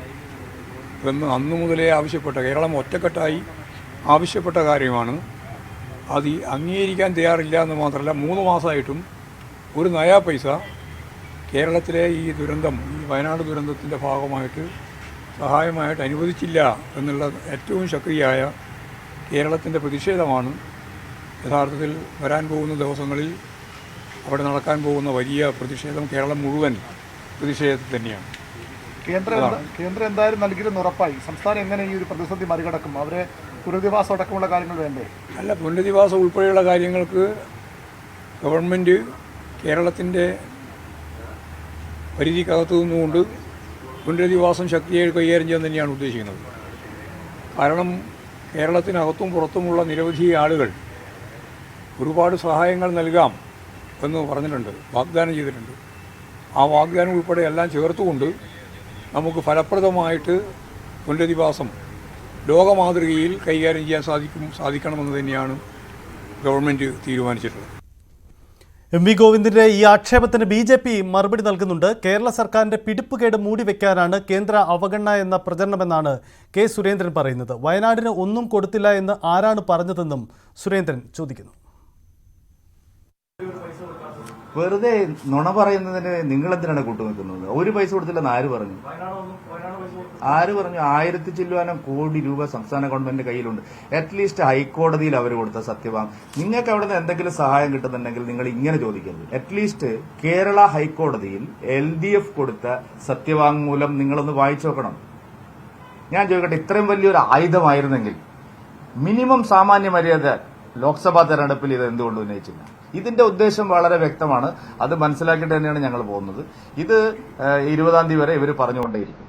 എന്ന് അന്നു മുതലേ ആവശ്യപ്പെട്ട, കേരളം ഒറ്റക്കെട്ടായി ആവശ്യപ്പെട്ട കാര്യമാണ്. അത് അംഗീകരിക്കാൻ തയ്യാറില്ല എന്ന് മാത്രമല്ല 3 മാസമായിട്ടും ഒരു നയാ പൈസ കേരളത്തിലെ ഈ ദുരന്തം, ഈ വയനാട് ദുരന്തത്തിൻ്റെ ഭാഗമായിട്ട് സഹായമായിട്ട് അനുവദിച്ചില്ല എന്നുള്ള ഏറ്റവും ശക്തിയായ കേരളത്തിൻ്റെ പ്രതിഷേധമാണ് യഥാർത്ഥത്തിൽ വരാൻ പോകുന്ന ദിവസങ്ങളിൽ അവിടെ നടക്കാൻ പോകുന്ന വലിയ പ്രതിഷേധം. കേരളം മുഴുവൻ പ്രതിഷേധത്തിൽ തന്നെയാണ്. കേന്ദ്രം എന്തായാലും നൽകിയിരുന്ന ഉറപ്പായി. സംസ്ഥാനം എങ്ങനെ ഈ ഒരു പ്രതിസന്ധി മറികടക്കും? അവരെ പുനരധിവാസം അടക്കമുള്ള കാര്യങ്ങൾ വേണ്ടേ? അല്ല, പുനരധിവാസം ഉൾപ്പെടെയുള്ള കാര്യങ്ങൾക്ക് ഗവൺമെൻറ് കേരളത്തിൻ്റെ പരിധിക്കകത്തു നിന്നുകൊണ്ട് പുനരധിവാസം ശക്തിയായി കൈകാര്യം ചെയ്യാൻ തന്നെയാണ് ഉദ്ദേശിക്കുന്നത്. കാരണം കേരളത്തിനകത്തും പുറത്തുമുള്ള നിരവധി ആളുകൾ ഒരുപാട് സഹായങ്ങൾ നൽകാം എന്ന് പറഞ്ഞിട്ടുണ്ട്, വാഗ്ദാനം ചെയ്തിട്ടുണ്ട്. ആ വാഗ്ദാനം ഉൾപ്പെടെ എല്ലാം ചേർത്തുകൊണ്ട് നമുക്ക് ഫലപ്രദമായിട്ട് പുനരധിവാസം ലോകമാതൃകയിൽ കൈകാര്യം ചെയ്യാൻ സാധിക്കണമെന്ന് തന്നെയാണ് ഗവൺമെൻറ് തീരുമാനിച്ചിട്ടുള്ളത്. എം വി ഗോവിന്ദന്റെ ഈ ആക്ഷേപത്തിന് BJP മറുപടി നൽകുന്നുണ്ട്. കേരള സർക്കാരിന്റെ പിടിപ്പുകേട് മൂടിവെക്കാനാണ് കേന്ദ്ര അവഗണന എന്ന പ്രചരണമെന്നാണ് കെ സുരേന്ദ്രൻ പറയുന്നത്. വയനാടിന് ഒന്നും കൊടുത്തില്ല എന്ന് ആരാണ് പറഞ്ഞതെന്നും സുരേന്ദ്രൻ ചോദിക്കുന്നു. വെറുതെ നുണ പറയുന്നതിന് നിങ്ങൾ എന്തിനാണ് കൂട്ടുനിൽക്കുന്നത്? ഒരു പൈസ കൊടുത്തില്ലെന്ന് ആര് പറഞ്ഞു? 1000 ചില്ലുവാനം കോടി രൂപ സംസ്ഥാന ഗവൺമെന്റിന്റെ കയ്യിലുണ്ട്. അറ്റ്ലീസ്റ്റ് ഹൈക്കോടതിയിൽ അവർ കൊടുത്ത സത്യവാങ്മൂലം, നിങ്ങൾക്ക് അവിടെ നിന്ന് എന്തെങ്കിലും സഹായം കിട്ടുന്നുണ്ടെങ്കിൽ നിങ്ങൾ ഇങ്ങനെ ചോദിക്കരുത്. അറ്റ്ലീസ്റ്റ് കേരള ഹൈക്കോടതിയിൽ LDF കൊടുത്ത സത്യവാങ്മൂലം നിങ്ങളൊന്ന് വായിച്ചു നോക്കണം. ഞാൻ ചോദിക്കട്ടെ, ഇത്രയും വലിയൊരു ആയുധമായിരുന്നെങ്കിൽ മിനിമം സാമാന്യ മര്യാദ ലോക്സഭാ തെരഞ്ഞെടുപ്പിൽ ഇത് എന്തുകൊണ്ട് ഉന്നയിച്ചില്ല? ഇതിന്റെ ഉദ്ദേശം വളരെ വ്യക്തമാണ്. അത് മനസ്സിലാക്കിയിട്ട് തന്നെയാണ് ഞങ്ങൾ പോകുന്നത്. ഇത് 20-ാം തീയതി വരെ ഇവർ പറഞ്ഞുകൊണ്ടേയിരിക്കും.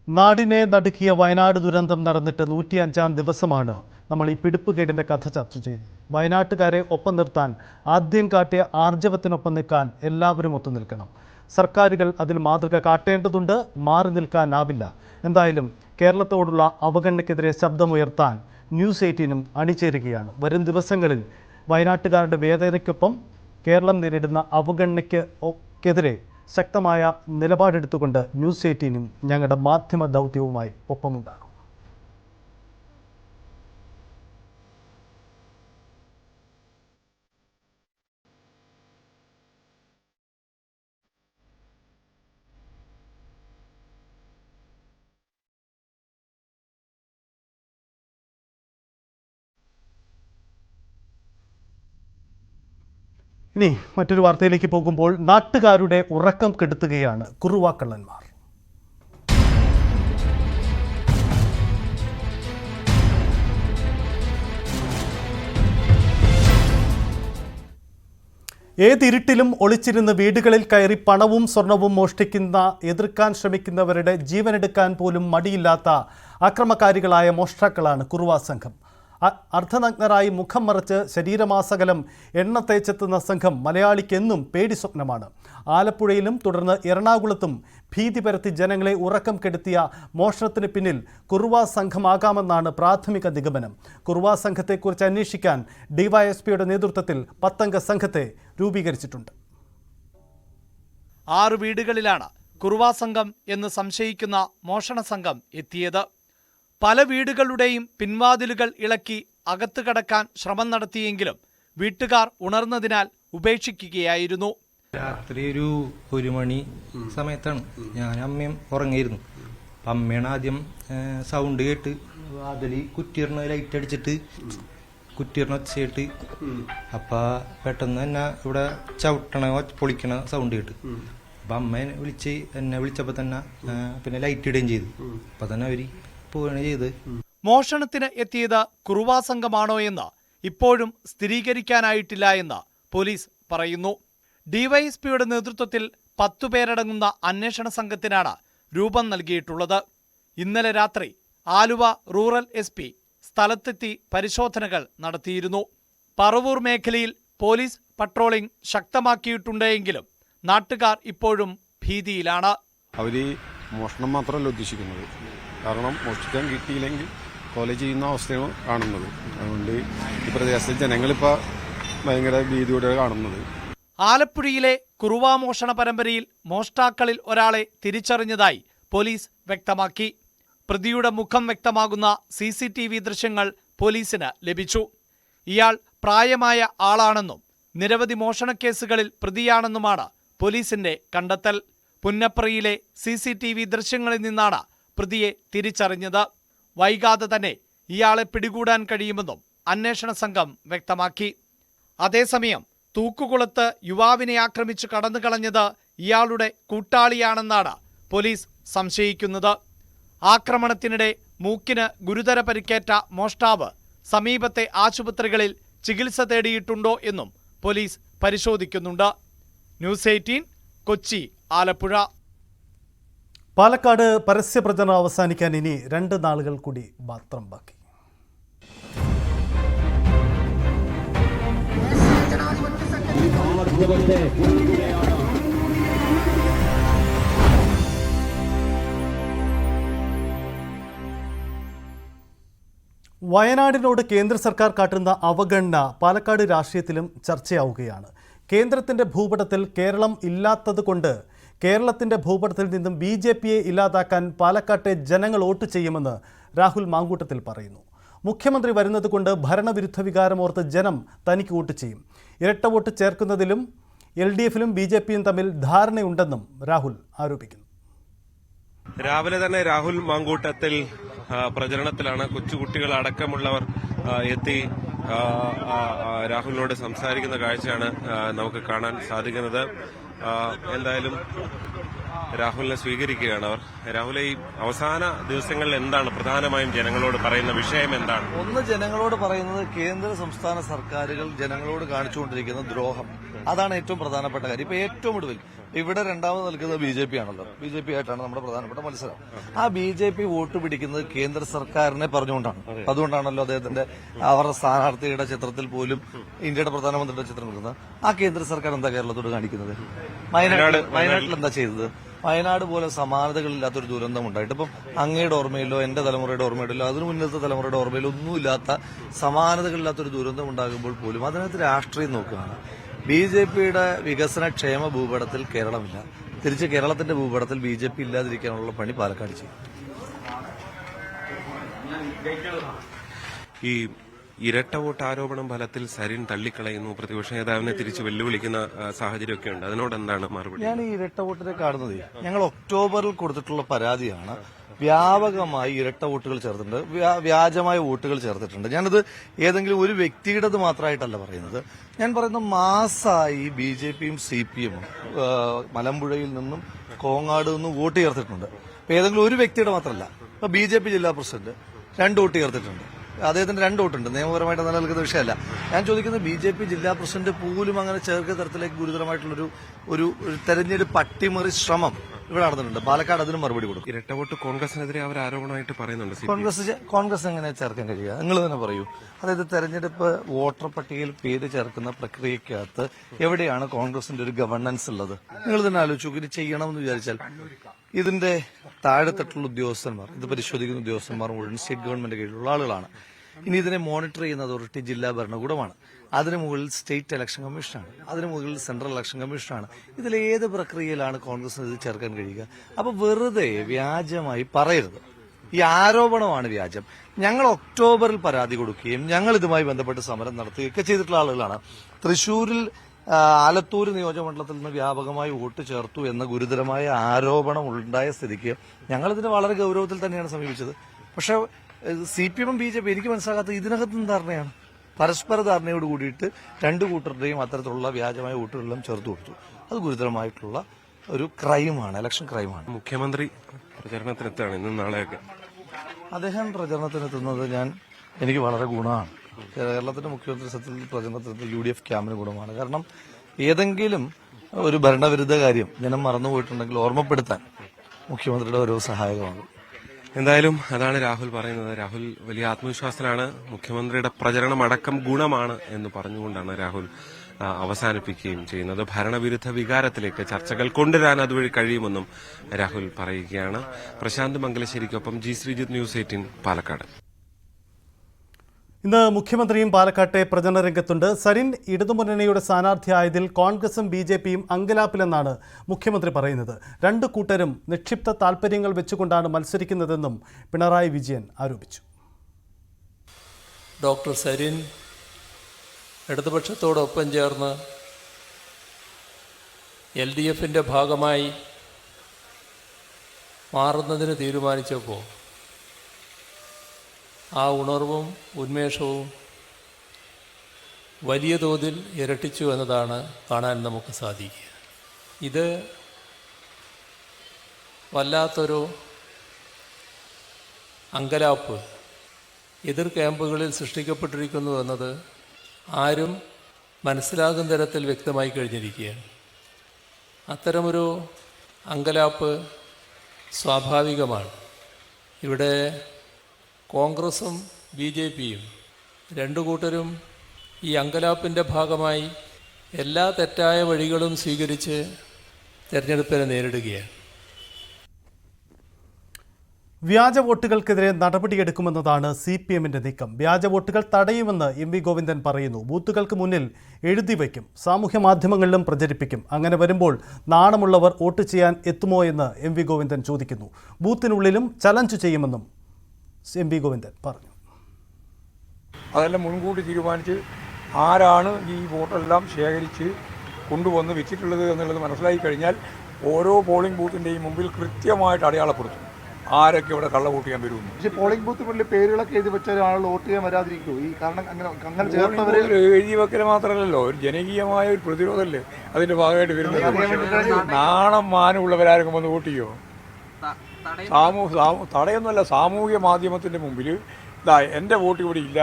നാടിനെ നടുക്കിയ വയനാട് ദുരന്തം നടന്നിട്ട് 105-ാം ദിവസമാണ് നമ്മൾ ഈ പിടിപ്പുകേടിന്റെ കഥ ചർച്ച ചെയ്തത്. വയനാട്ടുകാരെ ഒപ്പം നിർത്താൻ ആദ്യം കാട്ടിയ ആർജവത്തിനൊപ്പം നിൽക്കാൻ എല്ലാവരും ഒത്തു നിൽക്കണം. സർക്കാരുകൾ അതിൽ മാതൃക കാട്ടേണ്ടതുണ്ട്. മാറി നിൽക്കാനാവില്ല. എന്തായാലും കേരളത്തോടുള്ള അവഗണനയ്ക്കെതിരെ ശബ്ദമുയർത്താൻ ന്യൂസ് 18 അണിചേരുകയാണ്. വരും ദിവസങ്ങളിൽ വയനാട്ടുകാരുടെ വേദനയ്ക്കൊപ്പം കേരളം നേരിടുന്ന അവഗണനയ്ക്കെതിരെ ശക്തമായ നിലപാടെടുത്തുകൊണ്ട് ന്യൂസ് 18 ഞങ്ങളുടെ മാധ്യമ ദൗത്യവുമായി ഒപ്പമുണ്ടാകും. ഇനി മറ്റൊരു വാർത്തയിലേക്ക് പോകുമ്പോൾ നാട്ടുകാരുടെ ഉറക്കം കെടുത്തുകയാണ് കുറുവാക്കള്ളന്മാർ. ഏതിരുട്ടിലും ഒളിച്ചിരുന്ന് വീടുകളിൽ കയറി പണവും സ്വർണവും മോഷ്ടിക്കുന്ന, എതിർക്കാൻ ശ്രമിക്കുന്നവരുടെ ജീവനെടുക്കാൻ പോലും മടിയില്ലാത്ത അക്രമകാരികളായ മോഷ്ടാക്കളാണ് കുറുവാ സംഘം. അർദ്ധനഗ്നരായി മുഖം മറച്ച് ശരീരമാസകലം എണ്ണ തേച്ചെത്തുന്ന സംഘം മലയാളിക്കെന്നും പേടി സ്വപ്നമാണ്. ആലപ്പുഴയിലും തുടർന്ന് എറണാകുളത്തും ഭീതി പരത്തി ജനങ്ങളെ ഉറക്കം കെടുത്തിയ മോഷണത്തിന് പിന്നിൽ കുറുവാ സംഘമാകാമെന്നാണ് പ്രാഥമിക നിഗമനം. കുറുവാ സംഘത്തെക്കുറിച്ച് അന്വേഷിക്കാൻ ഡിവൈഎസ്പിയുടെ നേതൃത്വത്തിൽ 10 അംഗ സംഘത്തെ രൂപീകരിച്ചിട്ടുണ്ട്. 6 വീടുകളിലാണ് കുറുവാ സംഘം എന്ന് സംശയിക്കുന്ന മോഷണ സംഘം എത്തിയത്. പല വീടുകളുടെയും പിൻവാതിലുകൾ ഇളക്കി അകത്ത് കടക്കാൻ ശ്രമം നടത്തിയെങ്കിലും വീട്ടുകാർ ഉണർന്നതിനാൽ ഉപേക്ഷിക്കുകയായിരുന്നു. രാത്രി ഒരു 1 മണി സമയത്താണ് ഞാൻ അമ്മയും ഉറങ്ങിയിരുന്നു. അമ്മയാണ് ആദ്യം സൗണ്ട് കേട്ട് വാതിൽ കുറ്റിയിറണ ലൈറ്റ് അടിച്ചിട്ട് കുറ്റിയിറണ ഒച്ചയിട്ട്, അപ്പൊ പെട്ടെന്ന് തന്നെ ഇവിടെ ചവിട്ടണ പൊളിക്കണ സൗണ്ട് കേട്ട്. അപ്പൊ അമ്മ എന്നെ വിളിച്ചപ്പോ തന്നെ പിന്നെ ലൈറ്റ് ഇടുകയും ചെയ്തു. അപ്പൊ തന്നെ അവര് പോവുകയാണ് ചെയ്ത്. മോഷണത്തിന് എത്തിയത് കുറുവാ സംഘമാണോ എന്ന് ഇപ്പോഴും സ്ഥിരീകരിക്കാനായിട്ടില്ല എന്ന് പോലീസ് പറയുന്നു. ഡിവൈഎസ്പിയുടെ നേതൃത്വത്തിൽ 10 പേരടങ്ങുന്ന അന്വേഷണ സംഘത്തിനാണ് രൂപം നൽകിയിട്ടുള്ളത്. ഇന്നലെ രാത്രി ആലുവ റൂറൽ SP സ്ഥലത്തെത്തി പരിശോധനകൾ നടത്തിയിരുന്നു. പറവൂർ മേഖലയിൽ പോലീസ് പട്രോളിംഗ് ശക്തമാക്കിയിട്ടുണ്ടെങ്കിലും നാട്ടുകാർ ഇപ്പോഴും ഭീതിയിലാണ്. അവര് മോഷണം മാത്രമല്ല ഉദ്ദേശിക്കുന്നത്. കാരണം മോഷ്ടിക്കാൻ കിട്ടിയില്ലെങ്കിൽ കൊല ചെയ്യുന്ന അവസ്ഥയാണ് കാണുന്നത്. അതുകൊണ്ട് ഈ പ്രദേശത്തെ ജനങ്ങളിപ്പോൾ ഭയങ്കര ഭീതിയോടെ കാണുന്നത്. ആലപ്പുഴയിലെ കുറുവാ മോഷണ പരമ്പരയിൽ മോഷ്ടാക്കളിൽ ഒരാളെ തിരിച്ചറിഞ്ഞതായി പോലീസ് വ്യക്തമാക്കി. പ്രതിയുടെ മുഖം വ്യക്തമാകുന്ന CCTV ദൃശ്യങ്ങൾ പോലീസിന് ലഭിച്ചു. ഇയാൾ പ്രായമായ ആളാണെന്നും നിരവധി മോഷണക്കേസുകളിൽ പ്രതിയാണെന്നുമാണ് പോലീസിന്റെ കണ്ടെത്തൽ. പുന്നപ്രയിലെ CCTV ദൃശ്യങ്ങളിൽ നിന്നാണ് പ്രതിയെ തിരിച്ചറിഞ്ഞത്. വൈകാതെ തന്നെ ഇയാളെ പിടികൂടാൻ കഴിയുമെന്നും അന്വേഷണ സംഘം വ്യക്തമാക്കി. അതേസമയം തൂക്കുകുളത്ത് യുവാവിനെ ആക്രമിച്ച് കടന്നുകളഞ്ഞത് ഇയാളുടെ കൂട്ടാളിയാണെന്നാണ് പോലീസ് സംശയിക്കുന്നത്. ആക്രമണത്തിനിടെ മൂക്കിന് ഗുരുതര പരിക്കേറ്റ മോഷ്ടാവ് സമീപത്തെ ആശുപത്രികളിൽ ചികിത്സ തേടിയിട്ടുണ്ടോ എന്നും പോലീസ് പരിശോധിക്കുന്നുണ്ട്. ന്യൂസ് 18 കൊച്ചി, ആലപ്പുഴ. പാലക്കാട് പരസ്യപ്രചരണം അവസാനിക്കാൻ ഇനി 2 നാളുകൾ കൂടി മാത്രം ബാക്കി. വയനാടിനോട് കേന്ദ്ര സർക്കാർ കാട്ടുന്ന അവഗണന പാലക്കാട് രാഷ്ട്രീയത്തിലും ചർച്ചയാവുകയാണ്. കേന്ദ്രത്തിൻ്റെ ഭൂപടത്തിൽ കേരളം ഇല്ലാത്തതുകൊണ്ട് കേരളത്തിൻ്റെ ഭൂപടത്തിൽ നിന്നും BJPയെ ഇല്ലാതാക്കാൻ പാലക്കാട്ടെ ജനങ്ങൾ വോട്ട് ചെയ്യുമെന്ന് രാഹുൽ മാങ്കൂട്ടത്തിൽ പറയുന്നു. മുഖ്യമന്ത്രി വരുന്നത് കൊണ്ട് ഭരണവിരുദ്ധ വികാരമോർത്ത് ജനം തനിക്ക് വോട്ട് ചെയ്യും. ഇരട്ട വോട്ട് ചേർക്കുന്നതിലും LDFലും BJPയും തമ്മിൽ ധാരണയുണ്ടെന്നും രാഹുൽ ആരോപിക്കുന്നു. രാവിലെ തന്നെ രാഹുൽ മാങ്കൂട്ടത്തിൽ പ്രചരണത്തിലാണ്. കൊച്ചുകുട്ടികൾ അടക്കമുള്ളവർ എത്തി രാഹുലിനോട് സംസാരിക്കുന്ന കാഴ്ചയാണ് നമുക്ക് കാണാൻ സാധിക്കുന്നത്. എന്തായാലും രാഹുലിനെ സ്വീകരിക്കുകയാണ് അവർ. രാഹുൽ, ഈ അവസാന ദിവസങ്ങളിൽ എന്താണ് പ്രധാനമായും ജനങ്ങളോട് പറയുന്ന വിഷയം എന്താണ്? ഒന്ന്, ജനങ്ങളോട് പറയുന്നത് കേന്ദ്ര സംസ്ഥാന സർക്കാരുകൾ ജനങ്ങളോട് കാണിച്ചുകൊണ്ടിരിക്കുന്ന ദ്രോഹം, അതാണ് ഏറ്റവും പ്രധാനപ്പെട്ട കാര്യം. ഇപ്പൊ ഏറ്റവും ഒടുവിൽ ഇവിടെ രണ്ടാമത് നിൽക്കുന്നത് BJP ആണല്ലോ. BJP ആയിട്ടാണ് നമ്മുടെ പ്രധാനപ്പെട്ട മത്സരം. ആ BJP വോട്ട് പിടിക്കുന്നത് കേന്ദ്ര സർക്കാരിനെ പറഞ്ഞുകൊണ്ടാണ്. അതുകൊണ്ടാണല്ലോ അദ്ദേഹത്തിന്റെ അവരുടെ സ്ഥാനാർത്ഥിയുടെ ചിത്രത്തിൽ പോലും ഇന്ത്യയുടെ പ്രധാനമന്ത്രിയുടെ ചിത്രം എടുക്കുന്നത്. ആ കേന്ദ്ര സർക്കാർ എന്താ കേരളത്തോട് കാണിക്കുന്നത്? വയനാട്ടിൽ എന്താ ചെയ്തത്? വയനാട് പോലെ സമാനതകളില്ലാത്തൊരു ദുരന്തം ഉണ്ടായിട്ട് ഇപ്പം അങ്ങയുടെ ഓർമ്മയിലോ എന്റെ തലമുറയുടെ ഓർമ്മയിലോ അതിനു മുന്നത്തെ തലമുറയുടെ ഓർമ്മയിലോ ഒന്നുമില്ലാത്ത സമാനതകളില്ലാത്തൊരു ദുരന്തം ഉണ്ടാകുമ്പോൾ പോലും അതിനകത്ത് രാഷ്ട്രീയം നോക്കുകയാണ്. BJPയുടെ വികസന ക്ഷേമ ഭൂപടത്തിൽ കേരളമില്ല. തിരിച്ച് കേരളത്തിന്റെ ഭൂപടത്തിൽ BJP ഇല്ലാതിരിക്കാനുള്ള പണി പാലക്കാട് ചെയ്യും. ഈ ഇരട്ട വോട്ട് ആരോപണം ഫലത്തിൽ സരിൻ തള്ളിക്കളയുന്നു, പ്രതിപക്ഷ നേതാവിനെ തിരിച്ച് വെല്ലുവിളിക്കുന്ന സാഹചര്യമൊക്കെ ഉണ്ട്. അതിനോട് എന്താണ് മറുപടി? ഞാൻ ഈ ഇരട്ട വോട്ടിനെ കാണുന്നത്, ഞങ്ങൾ ഒക്ടോബറിൽ കൊടുത്തിട്ടുള്ള പരാതിയാണ്. വ്യാപകമായി ഇരട്ട വോട്ടുകൾ ചേർത്തിട്ടുണ്ട്, വ്യാജമായ വോട്ടുകൾ ചേർത്തിട്ടുണ്ട്. ഞാനത് ഏതെങ്കിലും ഒരു വ്യക്തിയുടേത് മാത്രമായിട്ടല്ല പറയുന്നത്. ഞാൻ പറയുന്ന മാസമായി BJPയും CPMും മലമ്പുഴയിൽ നിന്നും കോങ്ങാട് നിന്നും വോട്ട് ചേർത്തിട്ടുണ്ട്. ഏതെങ്കിലും ഒരു വ്യക്തിയുടെ മാത്രമല്ല. ഇപ്പൊ BJP ജില്ലാ പ്രസിഡന്റ് 2 വോട്ട് ചേർത്തിട്ടുണ്ട്. അദ്ദേഹത്തിന് 2 വോട്ടുണ്ട്. നിയമപരമായിട്ട് നിലനിൽക്കുന്ന വിഷയമല്ല. ഞാൻ ചോദിക്കുന്നത് BJP ജില്ലാ പ്രസിഡന്റ് പോലും അങ്ങനെ ചേർക്കുന്ന തരത്തിലേക്ക് ഗുരുതരമായിട്ടുള്ളൊരു ഒരു തെരഞ്ഞെടുപ്പ് അട്ടിമറി ശ്രമം ഇവിടെ നടന്നിട്ടുണ്ട്. പാലക്കാട് അതിന് മറുപടി കൊടുക്കും. ഇരട്ട വോട്ട് കോൺഗ്രസിനെതിരെ അവർ ആരോപണമായിട്ട് പറയുന്നുണ്ട്. കോൺഗ്രസ് എങ്ങനെ ചേർക്കാൻ കഴിയുക? നിങ്ങൾ തന്നെ പറയൂ. അതായത് തെരഞ്ഞെടുപ്പ് വോട്ടർ പട്ടികയിൽ പേര് ചേർക്കുന്ന പ്രക്രിയക്കകത്ത് എവിടെയാണ് കോൺഗ്രസിന്റെ ഒരു ഗവർണൻസ് ഉള്ളത്? നിങ്ങൾ തന്നെ ആലോചിച്ചു. ഇത് ചെയ്യണമെന്ന് വിചാരിച്ചാൽ ഇതിന്റെ താഴെത്തട്ടുള്ള ഉദ്യോഗസ്ഥന്മാർ, ഇത് പരിശോധിക്കുന്ന ഉദ്യോഗസ്ഥന്മാർ മുഴുവൻ സ്റ്റേറ്റ് ഗവൺമെന്റ് കീഴിലുള്ള ആളുകളാണ്. ഇനി ഇതിനെ മോണിറ്റർ ചെയ്യുന്ന അതോറിറ്റി ജില്ലാ ഭരണകൂടമാണ്. അതിനു മുകളിൽ സ്റ്റേറ്റ് ഇലക്ഷൻ കമ്മീഷനാണ്. അതിനു മുകളിൽ സെൻട്രൽ ഇലക്ഷൻ കമ്മീഷനാണ്. ഇതിലേത് പ്രക്രിയയിലാണ് കോൺഗ്രസിന് ഇത് ചേർക്കാൻ കഴിയുക? അപ്പൊ വെറുതെ വ്യാജമായി പറയരുത്. ഈ ആരോപണമാണ് വ്യാജം. ഞങ്ങൾ ഒക്ടോബറിൽ പരാതി കൊടുക്കുകയും ഞങ്ങൾ ഇതുമായി ബന്ധപ്പെട്ട് സമരം നടത്തുകയൊക്കെ ചെയ്തിട്ടുള്ള ആളുകളാണ്. തൃശൂരിൽ ആലത്തൂർ നിയോജകമണ്ഡലത്തിൽ നിന്ന് വ്യാപകമായി വോട്ട് ചേർത്തു എന്ന ഗുരുതരമായ ആരോപണം ഉണ്ടായ സ്ഥിതിക്ക് ഞങ്ങളിതിനെ വളരെ ഗൌരവത്തിൽ തന്നെയാണ് സമീപിച്ചത്. പക്ഷെ CPM BJP എനിക്ക് മനസ്സിലാകാത്ത ഇതിനകത്തും ധാരണയാണ്. പരസ്പര ധാരണയോട് കൂടിയിട്ട് 2 കൂട്ടരുടെയും അത്തരത്തിലുള്ള വ്യാജമായ വോട്ടുകളെല്ലാം ചേർത്ത് കൊടുത്തു. അത് ഗുരുതരമായിട്ടുള്ള ഒരു ക്രൈമാണ്, ഇലക്ഷൻ ക്രൈമാണ്. മുഖ്യമന്ത്രി പ്രചരണത്തിനെത്താണ് ഇന്നും നാളെയൊക്കെ. അദ്ദേഹം പ്രചരണത്തിനെത്തുന്നത് എനിക്ക് വളരെ ഗുണമാണ്. കേരളത്തിന്റെ മുഖ്യമന്ത്രി സത്യത്തിൽ പ്രചരണത്തിനെത്തുന്ന UDF ക്യാമ്പിന് ഗുണമാണ്. കാരണം ഏതെങ്കിലും ഒരു ഭരണവിരുദ്ധ കാര്യം ജനം മറന്നുപോയിട്ടുണ്ടെങ്കിൽ ഓർമ്മപ്പെടുത്താൻ മുഖ്യമന്ത്രിയുടെ ഓരോ സഹായകമാകും. എന്തായാലും അതാണ് രാഹുൽ പറയുന്നത്. രാഹുൽ വലിയ ആത്മവിശ്വാസത്തിലാണ്. മുഖ്യമന്ത്രിയുടെ പ്രചരണം അടക്കം ഗുണമാണ് എന്ന് പറഞ്ഞുകൊണ്ടാണ് രാഹുൽ അവസാനിപ്പിക്കുകയും ചെയ്യുന്നത്. ഭരണവിരുദ്ധ വികാരത്തിലേക്ക് ചർച്ചകൾ കൊണ്ടുവരാൻ അതുവഴി കഴിയുമെന്നും രാഹുൽ പറയുകയാണ്. പ്രശാന്ത് മംഗലശ്ശേരിക്കൊപ്പം G ശ്രീജിത്ത്, ന്യൂസ് 18 പാലക്കാട്. ഇന്ന് മുഖ്യമന്ത്രിയും പാലക്കാട്ടെ പ്രചരണ രംഗത്തുണ്ട്. സരിൻ ഇടതുമുന്നണിയുടെ സ്ഥാനാർത്ഥിയായതിൽ കോൺഗ്രസും BJPയും അങ്കലാപ്പിലെന്നാണ് മുഖ്യമന്ത്രി പറയുന്നത്. 2 കൂട്ടരും നിക്ഷിപ്ത താൽപര്യങ്ങൾ വെച്ചുകൊണ്ടാണ് മത്സരിക്കുന്നതെന്നും പിണറായി വിജയൻ ആരോപിച്ചു. ഡോക്ടർ സരിൻ ഇടതുപക്ഷത്തോടൊപ്പം ചേർന്ന് LDFന്റെ ഭാഗമായി മാറുന്നതിന് തീരുമാനിച്ചപ്പോൾ ആ ഉണർവും ഉന്മേഷവും വലിയ തോതിൽ ഇരട്ടിച്ചു എന്നതാണ് കാണാൻ നമുക്ക് സാധിക്കുക. ഇത് വല്ലാത്തൊരു അങ്കലാപ്പ് എതിർ ക്യാമ്പുകളിൽ സൃഷ്ടിക്കപ്പെട്ടിരിക്കുന്നു എന്നത് ആരും മനസ്സിലാകുന്ന തരത്തിൽ വ്യക്തമായി കഴിഞ്ഞിരിക്കുകയാണ്. അത്തരമൊരു അങ്കലാപ്പ് സ്വാഭാവികമാണ്. ഇവിടെ കോൺഗ്രസും BJPയും രണ്ടു കൂട്ടരും ഈ അങ്കലാപ്പിൻ്റെ ഭാഗമായി എല്ലാ തെറ്റായ വഴികളും സ്വീകരിച്ച് തെരഞ്ഞെടുപ്പിനെ നേരിടുകയാണ്. വ്യാജ വോട്ടുകൾക്കെതിരെ നടപടിയെടുക്കുമെന്നതാണ് CPMന്റെ നീക്കം. വ്യാജ വോട്ടുകൾ തടയുമെന്ന് MV ഗോവിന്ദൻ പറയുന്നു. ബൂത്തുകൾക്ക് മുന്നിൽ എഴുതി വയ്ക്കും, സാമൂഹ്യ മാധ്യമങ്ങളിലും പ്രചരിപ്പിക്കും. അങ്ങനെ വരുമ്പോൾ നാണമുള്ളവർ വോട്ട് ചെയ്യാൻ എത്തുമോ എന്ന് MV ഗോവിന്ദൻ ചോദിക്കുന്നു. ബൂത്തിനുള്ളിലും ചലഞ്ച് ചെയ്യുമെന്നും MV ഗോവിന്ദൻ പറഞ്ഞു. അതെല്ലാം മുൻകൂട്ടി തീരുമാനിച്ച് ആരാണ് ഈ വോട്ടെല്ലാം ശേഖരിച്ച് കൊണ്ടുവന്ന് വെച്ചിട്ടുള്ളത് എന്നുള്ളത് മനസ്സിലാക്കി കഴിഞ്ഞാൽ ഓരോ പോളിംഗ് ബൂത്തിൻ്റെയും മുമ്പിൽ കൃത്യമായിട്ട് അടയാളപ്പെടുത്തും ആരൊക്കെ ഇവിടെ കള്ള വോട്ട് ചെയ്യാൻ വരുമെന്ന്. പക്ഷേ പോളിംഗ് ബൂത്തുകളിൽ പേരുകളൊക്കെ എഴുതി വെച്ചാൽ ആളുകൾ വോട്ട് ചെയ്യാൻ വരാതിരിക്കുമോ? ഈ കാരണം അങ്ങനെ ചേർത്തവരെ എഴുതി വെക്കൽ മാത്രമല്ലല്ലോ, ഒരു ജനകീയമായ ഒരു പ്രതിരോധമല്ലേ അതിന്റെ ഭാഗമായിട്ട് വരുന്നത്. നാണം മാനമുള്ളവരാരും വന്ന് വോട്ട് ചെയ്യുമോ? തടയൊന്നുമല്ല, സാമൂഹ്യ മാധ്യമത്തിന്റെ മുമ്പിൽ ഇതാ എൻ്റെ വോട്ട് ഇവിടെ ഇല്ല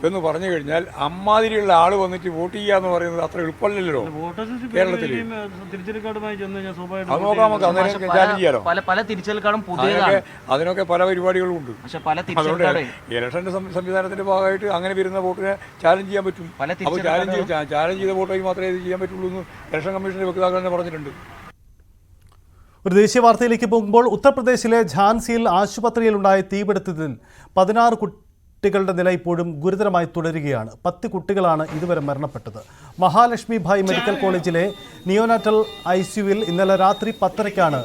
എന്ന് പറഞ്ഞു കഴിഞ്ഞാൽ അമ്മാതിരിയുള്ള ആള് വന്നിട്ട് വോട്ട് ചെയ്യാന്ന് പറയുന്നത് അത്ര എളുപ്പമല്ലല്ലോ കേരളത്തിൽ. അത് നോക്കാം, നമുക്ക് അന്നേരം ചാലഞ്ച് ചെയ്യാലോ. അതിനൊക്കെ പല പരിപാടികളും ഉണ്ട്. അതുകൊണ്ട് ഇലക്ഷന്റെ സംവിധാനത്തിന്റെ ഭാഗമായിട്ട് അങ്ങനെ വരുന്ന വോട്ടിനെ ചാലഞ്ച് ചെയ്യാൻ പറ്റും. അപ്പോൾ ചാലഞ്ച് ചെയ്ത വോട്ടായി മാത്രമേ ഇത് ചെയ്യാൻ പറ്റുള്ളൂ എന്ന് ഇലക്ഷൻ കമ്മീഷന്റെ വക്താക്കൾ തന്നെ പറഞ്ഞിട്ടുണ്ട്. ഒരു ദേശീയ വാർത്തയിലേക്ക് പോകുമ്പോൾ ഉത്തർപ്രദേശിലെ ഝാൻസിയിൽ ആശുപത്രിയിലുണ്ടായ തീപിടുത്തത്തിൽ 16 കുട്ടികളുടെ നില ഇപ്പോഴും ഗുരുതരമായി തുടരുകയാണ്. 10 കുട്ടികളാണ് ഇതുവരെ മരണപ്പെട്ടത്. മഹാലക്ഷ്മി ഭായ് മെഡിക്കൽ കോളേജിലെ നിയോനാറ്റൽ ICUവിൽ ഇന്നലെ രാത്രി 10:30-ക്കാണ്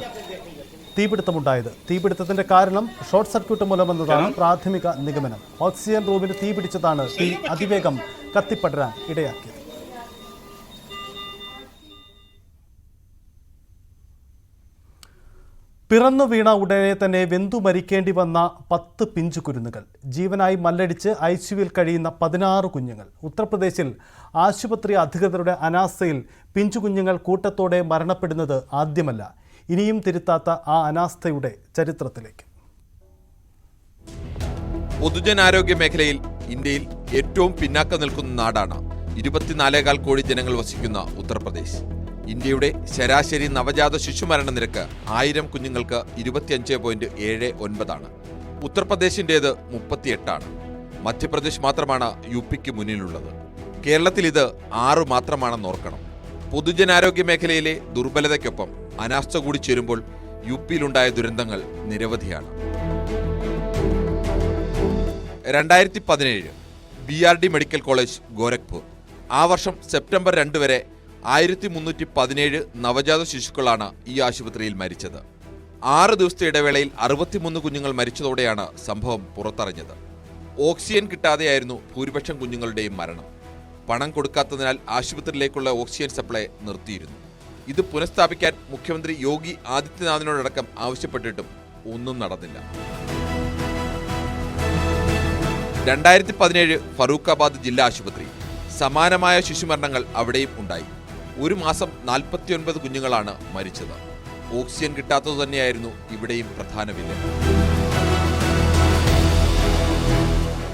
തീപിടുത്തമുണ്ടായത്. തീപിടുത്തത്തിന്റെ കാരണം ഷോർട്ട് സർക്യൂട്ട് മൂലമെന്നതാണ് പ്രാഥമിക നിഗമനം. ഓക്സിജൻ റൂമിന് തീപിടിച്ചതാണ് തീ അതിവേഗം കത്തിപ്പടരാൻ ഇടയാക്കിയത്. പിറന്നു വീണ ഉടനെ തന്നെ വെന്തു മരിക്കേണ്ടി വന്ന 10 പിഞ്ചു കുരുന്നുകൾ. ജീവനായി മല്ലടിച്ച് ICUവിൽ കഴിയുന്ന 16 കുഞ്ഞുങ്ങൾ. ഉത്തർപ്രദേശിൽ ആശുപത്രി അധികൃതരുടെ അനാസ്ഥയിൽ പിഞ്ചു കുഞ്ഞുങ്ങൾ കൂട്ടത്തോടെ മരണപ്പെടുന്നത് ആദ്യമല്ല. ഇനിയും തിരുത്താത്ത ആ അനാസ്ഥയുടെ ചരിത്രത്തിലേക്ക്. പൊതുജനാരോഗ്യ മേഖലയിൽ ഇന്ത്യയിൽ ഏറ്റവും പിന്നാക്കം നിൽക്കുന്ന നാടാണ് 24.25 കോടി ജനങ്ങൾ വസിക്കുന്ന ഉത്തർപ്രദേശ്. ഇന്ത്യയുടെ ശരാശരി നവജാത ശിശുമരണ നിരക്ക് 1000 കുഞ്ഞുങ്ങൾക്ക് 25.79 ഉത്തർപ്രദേശിൻ്റേത് 38. മധ്യപ്രദേശ് മാത്രമാണ് UPക്ക് മുന്നിലുള്ളത്. കേരളത്തിൽ ഇത് 6 മാത്രമാണെന്ന് ഓർക്കണം. പൊതുജനാരോഗ്യ മേഖലയിലെ ദുർബലതയ്ക്കൊപ്പം അനാസ്ഥ കൂടി ചേരുമ്പോൾ UPയിലുണ്ടായ ദുരന്തങ്ങൾ നിരവധിയാണ്. 2017 BRD മെഡിക്കൽ കോളേജ് ഗോരഖ്പൂർ. ആ വർഷം സെപ്റ്റംബർ 2 വരെ 1317 നവജാത ശിശുക്കളാണ് ഈ ആശുപത്രിയിൽ മരിച്ചത്. 6 ദിവസത്തെ ഇടവേളയിൽ 63 കുഞ്ഞുങ്ങൾ മരിച്ചതോടെയാണ് സംഭവം പുറത്തറിഞ്ഞത്. ഓക്സിജൻ കിട്ടാതെയായിരുന്നു ഭൂരിപക്ഷം കുഞ്ഞുങ്ങളുടെയും മരണം. പണം കൊടുക്കാത്തതിനാൽ ആശുപത്രിയിലേക്കുള്ള ഓക്സിജൻ സപ്ലൈ നിർത്തിയിരുന്നു. ഇത് പുനഃസ്ഥാപിക്കാൻ മുഖ്യമന്ത്രി യോഗി ആദിത്യനാഥിനോടക്കം ആവശ്യപ്പെട്ടിട്ടും ഒന്നും നടന്നില്ല. 2017 ഫറൂഖാബാദ് ജില്ലാ ആശുപത്രി. സമാനമായ ശിശുമരണങ്ങൾ അവിടെയും ഉണ്ടായി. ഒരു മാസം 49 കുഞ്ഞുങ്ങളാണ് മരിച്ചത്. ഓക്സിജൻ കിട്ടാത്തത് തന്നെയായിരുന്നു ഇവിടെയും പ്രധാന വില്ലൻ.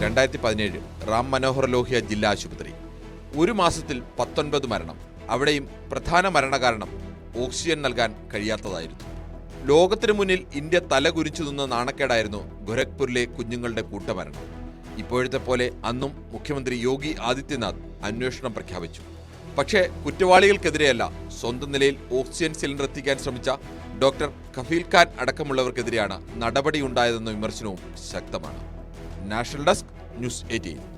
2017 റാം മനോഹർ ലോഹ്യ ജില്ലാ ആശുപത്രി. ഒരു മാസത്തിൽ 19 മരണം. അവിടെയും പ്രധാന മരണകാരണം ഓക്സിജൻ നൽകാൻ കഴിയാത്തതായിരുന്നു. ലോകത്തിനു മുന്നിൽ ഇന്ത്യ തലകുനിച്ചു നിന്ന നാണക്കേടായിരുന്നു ഗോരഖ്പൂരിലെ കുഞ്ഞുങ്ങളുടെ കൂട്ടമരണം. ഇപ്പോഴത്തെ പോലെ അന്നും മുഖ്യമന്ത്രി യോഗി ആദിത്യനാഥ് അന്വേഷണം പ്രഖ്യാപിച്ചു. പക്ഷേ കുറ്റവാളികൾക്കെതിരെയല്ല, സ്വന്തം നിലയിൽ ഓക്സിജൻ സിലിണ്ടർ എത്തിക്കാൻ ശ്രമിച്ച ഡോക്ടർ കഫീൽ ഖാൻ അടക്കമുള്ളവർക്കെതിരെയാണ് നടപടിയുണ്ടായതെന്ന വിമർശനവും ശക്തമാണ്. National desk, news 18.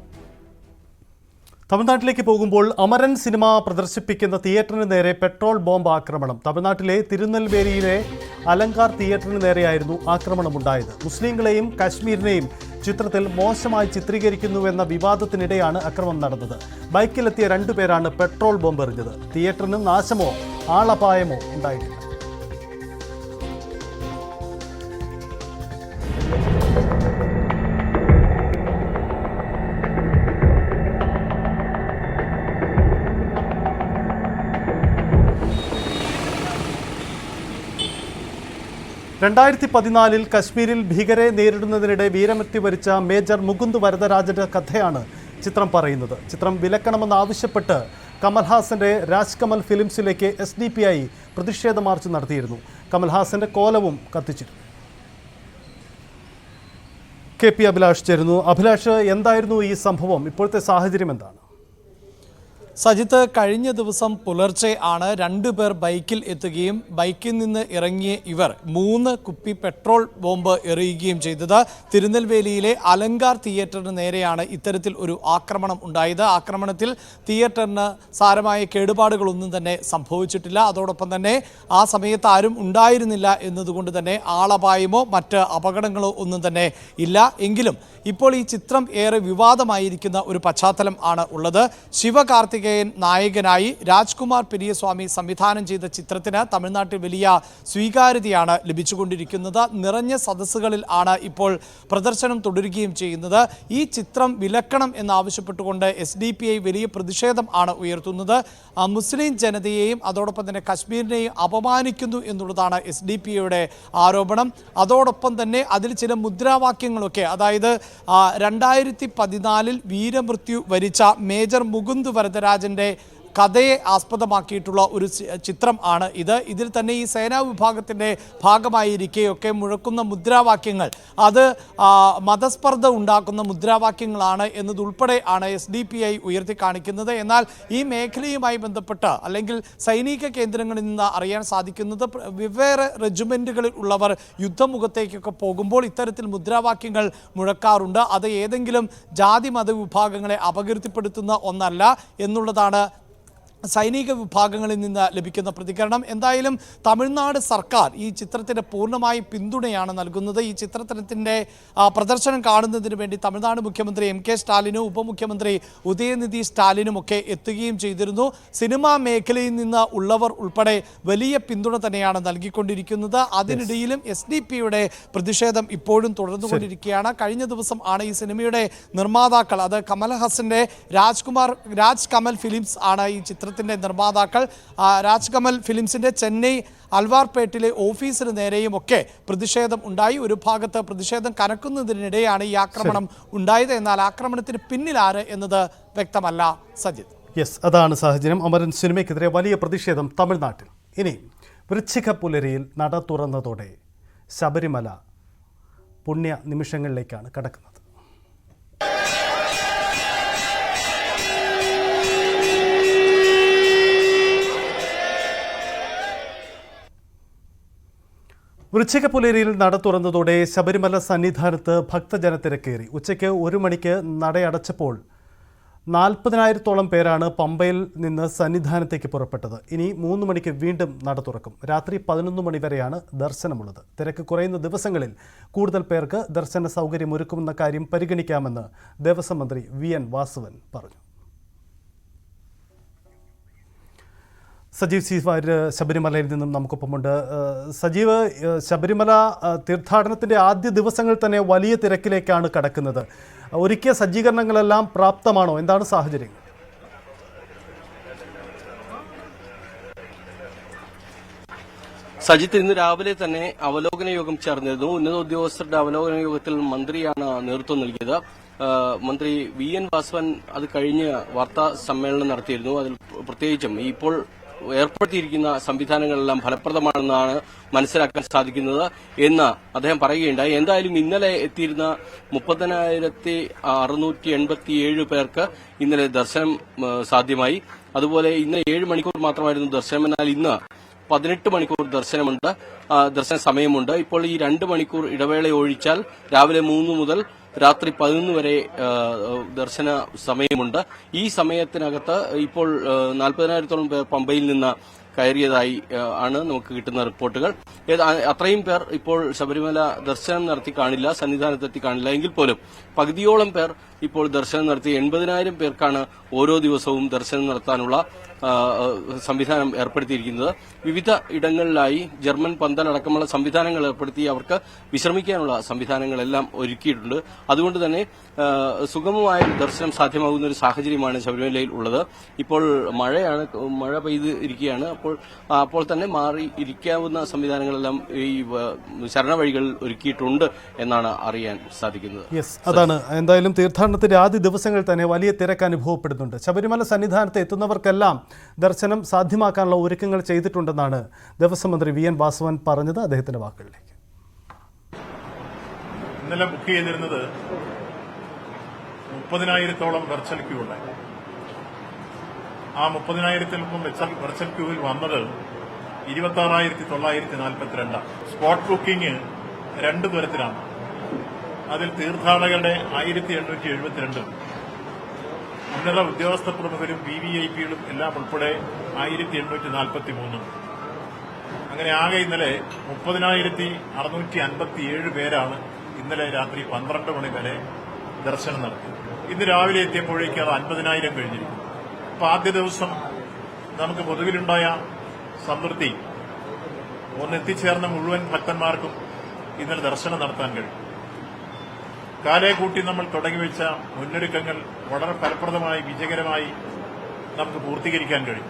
തമിഴ്നാട്ടിലേക്ക് പോകുമ്പോൾ അമരൻ സിനിമ പ്രദർശിപ്പിക്കുന്ന തിയേറ്ററിന് നേരെ പെട്രോൾ ബോംബ് ആക്രമണം. തമിഴ്നാട്ടിലെ തിരുനെൽവേലിയിലെ അലങ്കാർ തിയേറ്ററിന് നേരെയായിരുന്നു ആക്രമണമുണ്ടായത്. മുസ്ലിങ്ങളെയും കാശ്മീരിനെയും ചിത്രത്തിൽ മോശമായി ചിത്രീകരിക്കുന്നുവെന്ന വിവാദത്തിനിടെയാണ് അക്രമം നടന്നത്. ബൈക്കിലെത്തിയ 2 പേരാണ് പെട്രോൾ ബോംബ് എറിഞ്ഞത്. തിയേറ്ററിന് നാശമോ ആളപായമോ ഉണ്ടായിട്ടില്ല. 2014 കശ്മീരിൽ ഭീകരെ നേരിടുന്നതിനിടെ വീരമൃത്യു വരിച്ച മേജർ മുകുന്ദ് വരദരാജന്റെ കഥയാണ് ചിത്രം പറയുന്നത്. ചിത്രം വിലക്കണമെന്നാവശ്യപ്പെട്ട് കമൽഹാസന്റെ രാജ്കമൽ ഫിലിംസിലേക്ക് SDPI പ്രതിഷേധ മാർച്ച് നടത്തിയിരുന്നു. കമൽഹാസന്റെ കോലവും കത്തിച്ചിരുന്നു. KP അഭിലാഷ് ചേരുന്നു. അഭിലാഷ്, എന്തായിരുന്നു ഈ സംഭവം? ഇപ്പോഴത്തെ സാഹചര്യം എന്താണ്? സജിത്ത്, കഴിഞ്ഞ ദിവസം പുലർച്ചെ ആണ് 2 പേർ ബൈക്കിൽ എത്തുകയും ബൈക്കിൽ നിന്ന് ഇറങ്ങിയ ഇവർ 3 കുപ്പി പെട്രോൾ ബോംബ് എറിയുകയും ചെയ്തത്. തിരുനെൽവേലിയിലെ അലങ്കാർ തിയേറ്ററിന് നേരെയാണ് ഇത്തരത്തിൽ ഒരു ആക്രമണം ഉണ്ടായത്. ആക്രമണത്തിൽ തിയേറ്ററിന് സാരമായ കേടുപാടുകളൊന്നും തന്നെ സംഭവിച്ചിട്ടില്ല. അതോടൊപ്പം തന്നെ ആ സമയത്ത് ആരും ഉണ്ടായിരുന്നില്ല എന്നതുകൊണ്ട് തന്നെ ആളപായമോ മറ്റ് അപകടങ്ങളോ ഒന്നും തന്നെ ഇല്ല. എങ്കിലും ഇപ്പോൾ ഈ ചിത്രം ഏറെ വിവാദമായിരിക്കുന്ന ഒരു പശ്ചാത്തലം ആണ് ഉള്ളത്. ശിവകാർത്തികേയൻ നായകനായി രാജ്കുമാർ പെരിയസ്വാമി സംവിധാനം ചെയ്ത ചിത്രത്തിന് തമിഴ്നാട്ടിൽ വലിയ സ്വീകാര്യതയാണ് ലഭിച്ചുകൊണ്ടിരിക്കുന്നത്. നിറഞ്ഞ സദസ്സുകളിൽ ആണ് ഇപ്പോൾ പ്രദർശനം തുടരുകയും ചെയ്യുന്നത്. ഈ ചിത്രം വിലക്കണം എന്നാവശ്യപ്പെട്ടുകൊണ്ട് SDPI വലിയ പ്രതിഷേധം ആണ് ഉയർത്തുന്നത്. മുസ്ലിം ജനതയെയും അതോടൊപ്പം തന്നെ കശ്മീരിനെയും അപമാനിക്കുന്നു എന്നുള്ളതാണ് SDPIയുടെ ആരോപണം. അതോടൊപ്പം തന്നെ അതിൽ ചില മുദ്രാവാക്യങ്ങളൊക്കെ, അതായത് 2014 വീരമൃത്യു വരിച്ച മേജർ മുകുന്ദ് വരദരാജന്റെ കഥയെ ആസ്പദമാക്കിയിട്ടുള്ള ഒരു ചിത്രം ആണ് ഇത്. ഇതിൽ തന്നെ ഈ സേനാ വിഭാഗത്തിൻ്റെ ഭാഗമായിരിക്കെയൊക്കെ മുഴക്കുന്ന മുദ്രാവാക്യങ്ങൾ അത് മതസ്പർദ്ധ ഉണ്ടാക്കുന്ന മുദ്രാവാക്യങ്ങളാണ് എന്നതുൾപ്പെടെ ആണ് SDPI ഉയർത്തി കാണിക്കുന്നത്. എന്നാൽ ഈ മേഖലയുമായി ബന്ധപ്പെട്ട് അല്ലെങ്കിൽ സൈനിക കേന്ദ്രങ്ങളിൽ നിന്ന് അറിയാൻ സാധിക്കുന്നത് വെവ്വേറെ റെജിമെൻറ്റുകളിൽ ഉള്ളവർ യുദ്ധമുഖത്തേക്കൊക്കെ പോകുമ്പോൾ ഇത്തരത്തിൽ മുദ്രാവാക്യങ്ങൾ മുഴക്കാറുണ്ട്. അത് ഏതെങ്കിലും ജാതി മത വിഭാഗങ്ങളെ അപകീർത്തിപ്പെടുത്തുന്ന ഒന്നല്ല എന്നുള്ളതാണ് സൈനിക വിഭാഗങ്ങളിൽ നിന്ന് ലഭിക്കുന്ന പ്രതികരണം. എന്തായാലും തമിഴ്നാട് സർക്കാർ ഈ ചിത്രത്തിന് പൂർണ്ണമായി പിന്തുണയാണ് നൽകുന്നത്. ഈ ചിത്രത്തിൻ്റെ പ്രദർശനം കാണുന്നതിന് വേണ്ടി തമിഴ്നാട് മുഖ്യമന്ത്രി MK സ്റ്റാലിനും ഉപമുഖ്യമന്ത്രി ഉദയനിധി സ്റ്റാലിനുമൊക്കെ എത്തുകയും ചെയ്തിരുന്നു. സിനിമാ മേഖലയിൽ നിന്ന് ഉള്ളവർ ഉൾപ്പെടെ വലിയ പിന്തുണ തന്നെയാണ് നൽകിക്കൊണ്ടിരിക്കുന്നത്. അതിനിടയിലും SDPIയുടെ പ്രതിഷേധം ഇപ്പോഴും തുടർന്നുകൊണ്ടിരിക്കുകയാണ്. കഴിഞ്ഞ ദിവസം ആണ് ഈ സിനിമയുടെ നിർമ്മാതാക്കൾ, അത് കമൽഹാസന്റെ രാജ് കമൽ ഫിലിംസ് ആണ് ഈ ചിത്രത്തിൻ്റെ നിർമ്മാതാക്കൾ. രാജ്കമൽ ഫിലിംസിൻ്റെ ചെന്നൈ അൽവാർപേട്ടിലെ ഓഫീസിന് നേരെയും ഒക്കെ പ്രതിഷേധം ഉണ്ടായി. ഒരു ഭാഗത്ത് പ്രതിഷേധം കനക്കുന്നതിനിടെയാണ് ഈ ആക്രമണം ഉണ്ടായത്. എന്നാൽ ആക്രമണത്തിന് പിന്നിൽ ആര് എന്നത് വ്യക്തമല്ല. സജിത്, അതാണ് സാഹചര്യം. അമരൻ സിനിമയ്ക്കെതിരെ വലിയ പ്രതിഷേധം തമിഴ്നാട്ടിൽ. ഇനി വൃശ്ചിക പുലരിയിൽ നട തുറന്നതോടെ ശബരിമല പുണ്യ നിമിഷങ്ങളിലേക്കാണ് കടക്കുന്നത്. വൃശ്ചിക പുലരിയിൽ നട തുറന്നതോടെ ശബരിമല സന്നിധാനത്ത് ഭക്തജനത്തിരക്കേറി. ഉച്ചയ്ക്ക് 1 മണിക്ക് നടയടച്ചപ്പോൾ 40,000-ഓളം പേരാണ് പമ്പയിൽ നിന്ന് സന്നിധാനത്തേക്ക് പുറപ്പെട്ടത്. ഇനി 3 മണിക്ക് വീണ്ടും നട തുറക്കും. രാത്രി 11 മണി വരെയാണ് ദർശനമുള്ളത്. തിരക്ക് കുറയുന്ന ദിവസങ്ങളിൽ കൂടുതൽ പേർക്ക് ദർശന സൗകര്യം ഒരുക്കുമെന്ന കാര്യം പരിഗണിക്കാമെന്ന് ദേവസ്വം മന്ത്രി VN വാസവൻ പറഞ്ഞു. സജീവ് സീവാര് ശബരിമലയിൽ നിന്നും നമുക്കൊപ്പമുണ്ട്. സജീവ്, ശബരിമല തീർത്ഥാടനത്തിൻ്റെ ആദ്യ ദിവസങ്ങൾ തന്നെ വലിയ തിരക്കിലേക്കാണ് കടക്കുന്നത്. ഒരുക്കിയ സജ്ജീകരണങ്ങളെല്ലാം പ്രാപ്തമാണോ? എന്താണ് സാഹചര്യം? സജിത്ത്, ഇന്ന് രാവിലെ തന്നെ അവലോകന യോഗം ചേർന്നിരുന്നു. ഉന്നത ഉദ്യോഗസ്ഥരുടെ അവലോകന യോഗത്തിൽ മന്ത്രിയാണ് നേതൃത്വം നൽകിയത്. മന്ത്രി VN വാസവൻ അത് കഴിഞ്ഞ് വാർത്താ സമ്മേളനം നടത്തിയിരുന്നു. അതിൽ പ്രത്യേകിച്ചും ഇപ്പോൾ ഏർപ്പെടുത്തിയിരിക്കുന്ന സംവിധാനങ്ങളെല്ലാം ഫലപ്രദമാണെന്നാണ് മനസ്സിലാക്കാൻ സാധിക്കുന്നത് എന്ന് അദ്ദേഹം പറയുകയുണ്ടായി. എന്തായാലും ഇന്നലെ എത്തിയിരുന്ന 30,687 പേർക്ക് ഇന്നലെ ദർശനം സാധ്യമായി. അതുപോലെ ഇന്ന് 7 മണിക്കൂർ മാത്രമായിരുന്നു ദർശനം. എന്നാൽ ഇന്ന് 18 മണിക്കൂർ ദർശന സമയമുണ്ട്. ഇപ്പോൾ ഈ 2 മണിക്കൂർ ഇടവേള ഒഴിച്ചാൽ രാവിലെ 3 മുതൽ രാത്രി 11 വരെ ദർശന സമയമുണ്ട്. ഈ സമയത്തിനകത്ത് ഇപ്പോൾ 40,000-ഓളം പേർ പമ്പയിൽ നിന്ന് കയറിയതായി ആണ് നമുക്ക് കിട്ടുന്ന റിപ്പോർട്ടുകൾ. അത്രയും പേർ ഇപ്പോൾ ശബരിമല ദർശനം നടത്തി കാണില്ല, സന്നിധാനത്തെത്തി കാണില്ല. എങ്കിൽ പോലും പകുതിയോളം പേർ ഇപ്പോൾ ദർശനം നടത്തി 80,000 പേർക്കാണ് ഓരോ ദിവസവും ദർശനം നടത്താനുള്ള സംവിധാനം ഏർപ്പെടുത്തിയിരിക്കുന്നത്. വിവിധ ഇടങ്ങളിലായി ജർമ്മൻ പന്തലടക്കമുള്ള സംവിധാനങ്ങൾ ഏർപ്പെടുത്തി അവർക്ക് വിശ്രമിക്കാനുള്ള സംവിധാനങ്ങളെല്ലാം ഒരുക്കിയിട്ടുണ്ട്. അതുകൊണ്ട് തന്നെ സുഗമമായ ദർശനം സാധ്യമാകുന്ന ഒരു സാഹചര്യമാണ് ശബരിമലയിൽ ഉള്ളത്. ഇപ്പോൾ മഴ പെയ്ത് ഇരിക്കുകയാണ്. അപ്പോൾ തന്നെ മാറി ഇരിക്കാവുന്ന സംവിധാനങ്ങളെല്ലാം ഈ ശരണവഴികളിൽ ഒരുക്കിയിട്ടുണ്ട് എന്നാണ് അറിയാൻ സാധിക്കുന്നത്. അതാണ് എന്തായാലും തീർത്ഥാടനത്തിന്റെ ആദ്യ ദിവസങ്ങളിൽ തന്നെ വലിയ തിരക്ക് അനുഭവപ്പെടുന്നുണ്ട്. ശബരിമല സന്നിധാനത്ത് എത്തുന്നവർക്കെല്ലാം ദർശനം സാധ്യമാക്കാനുള്ള ഒരുക്കങ്ങൾ ചെയ്തിട്ടുണ്ടെന്നാണ് ദേവസ്വം മന്ത്രി വി എൻ വാസവൻ പറഞ്ഞത്. അദ്ദേഹത്തിന്റെ വാക്കുകളിലേക്ക്. ഇന്നലെ ബുക്ക് ചെയ്തിരുന്നത് 30,000-ഓളം വെർച്വൽ ക്യൂ ഉണ്ടായി. ആ 30,000-ലും വെർച്വൽ ക്യൂവിൽ വന്നത് 26,942. സ്പോട്ട് ബുക്കിംഗ് 2 തരത്തിലാണ്. അതിൽ തീർത്ഥാടകരുടെ 1,872, ഉന്നത ഉദ്യോഗസ്ഥ പ്രമുഖരും VVIPകളും എല്ലാം ഉൾപ്പെടെ 1,843. അങ്ങനെ ആകെ ഇന്നലെ 30,657 പേരാണ് ഇന്നലെ രാത്രി 12 മണി വരെ ദർശനം നടത്തി. ഇന്ന് രാവിലെ എത്തിയപ്പോഴേക്ക് അത് 50,000 കഴിഞ്ഞിരിക്കുന്നു. അപ്പൊ ആദ്യ ദിവസം നമുക്ക് പൊതുവിലുണ്ടായ സംതൃപ്തി, എത്തിച്ചേർന്ന മുഴുവൻ ഭക്തന്മാർക്കും ഇന്നലെ ദർശനം നടത്താൻ കഴിയും. കാലേ കൂട്ടി നമ്മൾ തുടങ്ങിവെച്ച മുന്നൊരുക്കങ്ങൾ വളരെ ഫലപ്രദമായി വിജയകരമായി നമുക്ക് പൂർത്തീകരിക്കാൻ കഴിയും.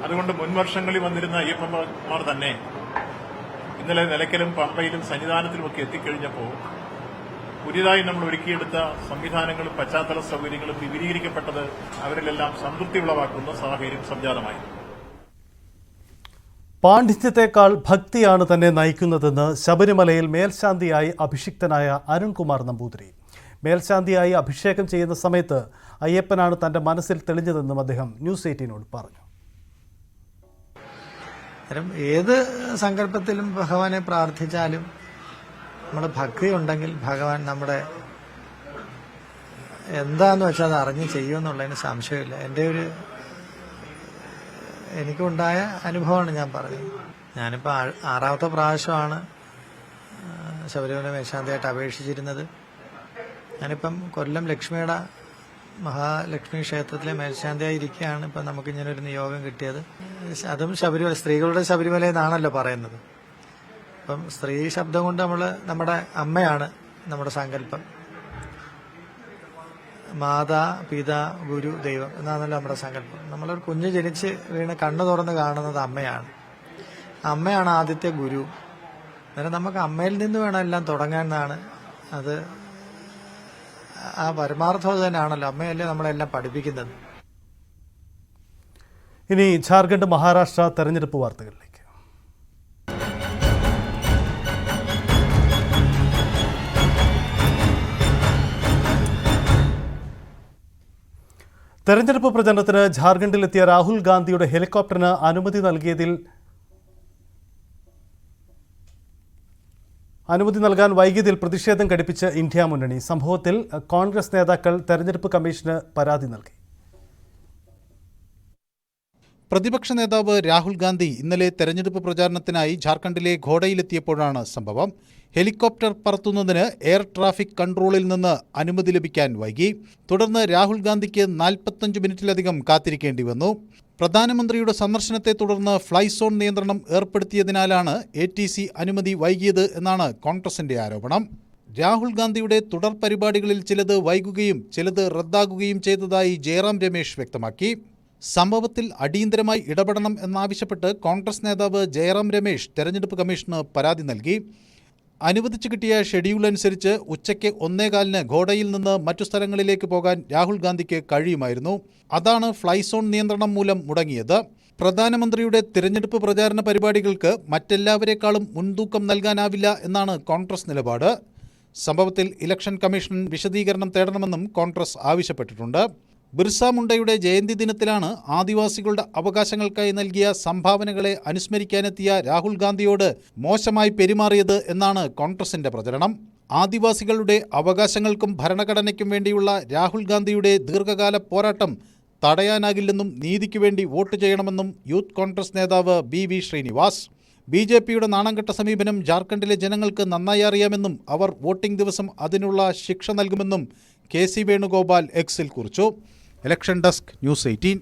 അതുകൊണ്ട് മുൻവർഷങ്ങളിൽ വന്നിരുന്ന അയ്യപ്പന്മാർ തന്നെ ഇന്നലെ നിലയ്ക്കലും പമ്പയിലും സന്നിധാനത്തിലുമൊക്കെ എത്തിക്കഴിഞ്ഞപ്പോൾ പുതിയതായി നമ്മൾ ഒരുക്കിയെടുത്ത സംവിധാനങ്ങളും പശ്ചാത്തല സൌകര്യങ്ങളും വിപുലീകരിക്കപ്പെട്ടത് അവരിലെല്ലാം സംതൃപ്തി ഉളവാക്കുന്ന സാഹചര്യം സംജാതമായി. പാണ്ഡിത്യത്തെക്കാൾ ഭക്തിയാണ് തന്നെ നയിക്കുന്നതെന്ന് ശബരിമലയിൽ മേൽശാന്തിയായി അഭിഷിക്തനായ അരുൺകുമാർ നമ്പൂതിരി. മേൽശാന്തിയായി അഭിഷേകം ചെയ്യുന്ന സമയത്ത് അയ്യപ്പനാണ് തന്റെ മനസ്സിൽ തെളിഞ്ഞതെന്നും അദ്ദേഹം ന്യൂസ് 18നോട് പറഞ്ഞു. ഏത് സങ്കല്പത്തിലും ഭഗവാനെ പ്രാർത്ഥിച്ചാലും നമ്മുടെ ഭക്തി ഉണ്ടെങ്കിൽ ഭഗവാൻ നമ്മുടെ എന്താന്ന് വെച്ചാൽ അത് അറിഞ്ഞ് ചെയ്യുമെന്നുള്ളതിന് സംശയമില്ല. എനിക്കുണ്ടായ അനുഭവമാണ് ഞാൻ പറഞ്ഞത്. ഞാനിപ്പോൾ 6ാമത്തെ പ്രാവശ്യമാണ് ശബരിമല മേൽശാന്തിയായിട്ട് അപേക്ഷിച്ചിരുന്നത്. ഞാനിപ്പം കൊല്ലം ലക്ഷ്മിയുടെ മഹാലക്ഷ്മി ക്ഷേത്രത്തിലെ മേൽശാന്തിയായി ഇരിക്കുകയാണ്. ഇപ്പം നമുക്കിങ്ങനൊരു നിയോഗം കിട്ടിയത്. അതും ശബരിമല, സ്ത്രീകളുടെ ശബരിമല എന്നാണല്ലോ പറയുന്നത്. അപ്പം സ്ത്രീ ശബ്ദം കൊണ്ട് നമ്മുടെ അമ്മയാണ് നമ്മുടെ സങ്കല്പം. മാതാ പിതാ ഗുരു ദൈവം എന്നാണല്ലോ നമ്മുടെ സങ്കല്പം. നമ്മളൊരു കുഞ്ഞ് ജനിച്ച് വീണ് കണ്ണു തുറന്ന് കാണുന്നത് അമ്മയാണ്. അമ്മയാണ് ആദ്യത്തെ ഗുരു. അന്നേരം നമുക്ക് അമ്മയിൽ നിന്ന് വേണം എല്ലാം തുടങ്ങാൻ എന്നാണ്. അത് ആ പരമാർത്ഥം അത് തന്നെയാണല്ലോ. അമ്മയല്ലേ നമ്മളെല്ലാം പഠിപ്പിക്കുന്നത്. ഇനി ജാർഖണ്ഡ് മഹാരാഷ്ട്ര തെരഞ്ഞെടുപ്പ് വാർത്തകളിലേക്ക്. തെരഞ്ഞെടുപ്പ് പ്രചരണത്തിന് ജാർഖണ്ഡിലെത്തിയ രാഹുൽ ഗാന്ധിയുടെ ഹെലികോപ്റ്ററിന് അനുമതി നൽകാൻ വൈകിയതിൽ പ്രതിഷേധം ഘടിപ്പിച്ച് ഇന്ത്യ മുന്നണി. സംഭവത്തിൽ കോൺഗ്രസ് നേതാക്കൾ തെരഞ്ഞെടുപ്പ് കമ്മീഷന് പരാതി നൽകി. പ്രതിപക്ഷ നേതാവ് രാഹുൽ ഗാന്ധി ഇന്നലെ തെരഞ്ഞെടുപ്പ് പ്രചാരണത്തിനായി ജാർഖണ്ഡിലെ ഘോഡയിലെത്തിയപ്പോഴാണ് സംഭവം. ഹെലികോപ്റ്റർ പറത്തുന്നതിന് എയർ ട്രാഫിക് കൺട്രോളിൽ നിന്ന് അനുമതി ലഭിക്കാൻ വൈകി. തുടർന്ന് രാഹുൽ ഗാന്ധിക്ക് 45 മിനിറ്റിലധികം കാത്തിരിക്കേണ്ടി വന്നു. പ്രധാനമന്ത്രിയുടെ സന്ദർശനത്തെ തുടർന്ന് ഫ്ലൈ സോൺ നിയന്ത്രണം ഏർപ്പെടുത്തിയതിനാലാണ് ATC അനുമതി വൈകിയത് എന്നാണ് കോൺഗ്രസിന്റെ ആരോപണം. രാഹുൽ ഗാന്ധിയുടെ തുടർ പരിപാടികളിൽ ചിലത് വൈകുകയും ചിലത് റദ്ദാകുകയും ചെയ്തതായി ജയറാം രമേശ് വ്യക്തമാക്കി. സംഭവത്തിൽ അടിയന്തരമായി ഇടപെടണം എന്നാവശ്യപ്പെട്ട് കോൺഗ്രസ് നേതാവ് ജയറാം രമേശ് തെരഞ്ഞെടുപ്പ് കമ്മീഷന് പരാതി നൽകി. അനുവദിച്ചു കിട്ടിയ ഷെഡ്യൂൾ അനുസരിച്ച് ഉച്ചയ്ക്ക് 1:15 ഘോഡയിൽ നിന്ന് മറ്റു സ്ഥലങ്ങളിലേക്ക് പോകാൻ രാഹുൽ ഗാന്ധിക്ക് കഴിയുമായിരുന്നു. അതാണ് ഫ്ലൈ സോൺ നിയന്ത്രണം മൂലം മുടങ്ങിയത്. പ്രധാനമന്ത്രിയുടെ തിരഞ്ഞെടുപ്പ് പ്രചാരണ പരിപാടികൾക്ക് മറ്റെല്ലാവരെക്കാളും മുൻതൂക്കം നൽകാനാവില്ല എന്നാണ് കോൺഗ്രസ് നിലപാട്. സംഭവത്തിൽ ഇലക്ഷൻ കമ്മീഷൻ വിശദീകരണം തേടണമെന്നും കോൺഗ്രസ് ആവശ്യപ്പെട്ടിട്ടുണ്ട്. ബിർസ മുണ്ടയുടെ ജയന്തി ദിനത്തിലാണ് ആദിവാസികളുടെ അവകാശങ്ങൾക്കായി നൽകിയ സംഭാവനകളെ അനുസ്മരിക്കാനെത്തിയ രാഹുൽ ഗാന്ധിയോട് മോശമായി പെരുമാറിയത് എന്നാണ് കോൺഗ്രസിന്റെ പ്രചരണം. ആദിവാസികളുടെ അവകാശങ്ങൾക്കും ഭരണഘടനയ്ക്കും വേണ്ടിയുള്ള രാഹുൽ ഗാന്ധിയുടെ ദീർഘകാല പോരാട്ടം തടയാനാകില്ലെന്നും നീതിക്ക് വേണ്ടി വോട്ട് ചെയ്യണമെന്നും യൂത്ത് കോൺഗ്രസ് നേതാവ് BV ശ്രീനിവാസ്. BJPയുടെ നാണംകെട്ട സമീപനം ജാർഖണ്ഡിലെ ജനങ്ങൾക്ക് നന്നായി അറിയാമെന്നും അവർ വോട്ടിംഗ് ദിവസം അതിനുള്ള ശിക്ഷ നൽകുമെന്നും KC വേണുഗോപാൽ എക്സിൽ കുറിച്ചു. Election desk news 18.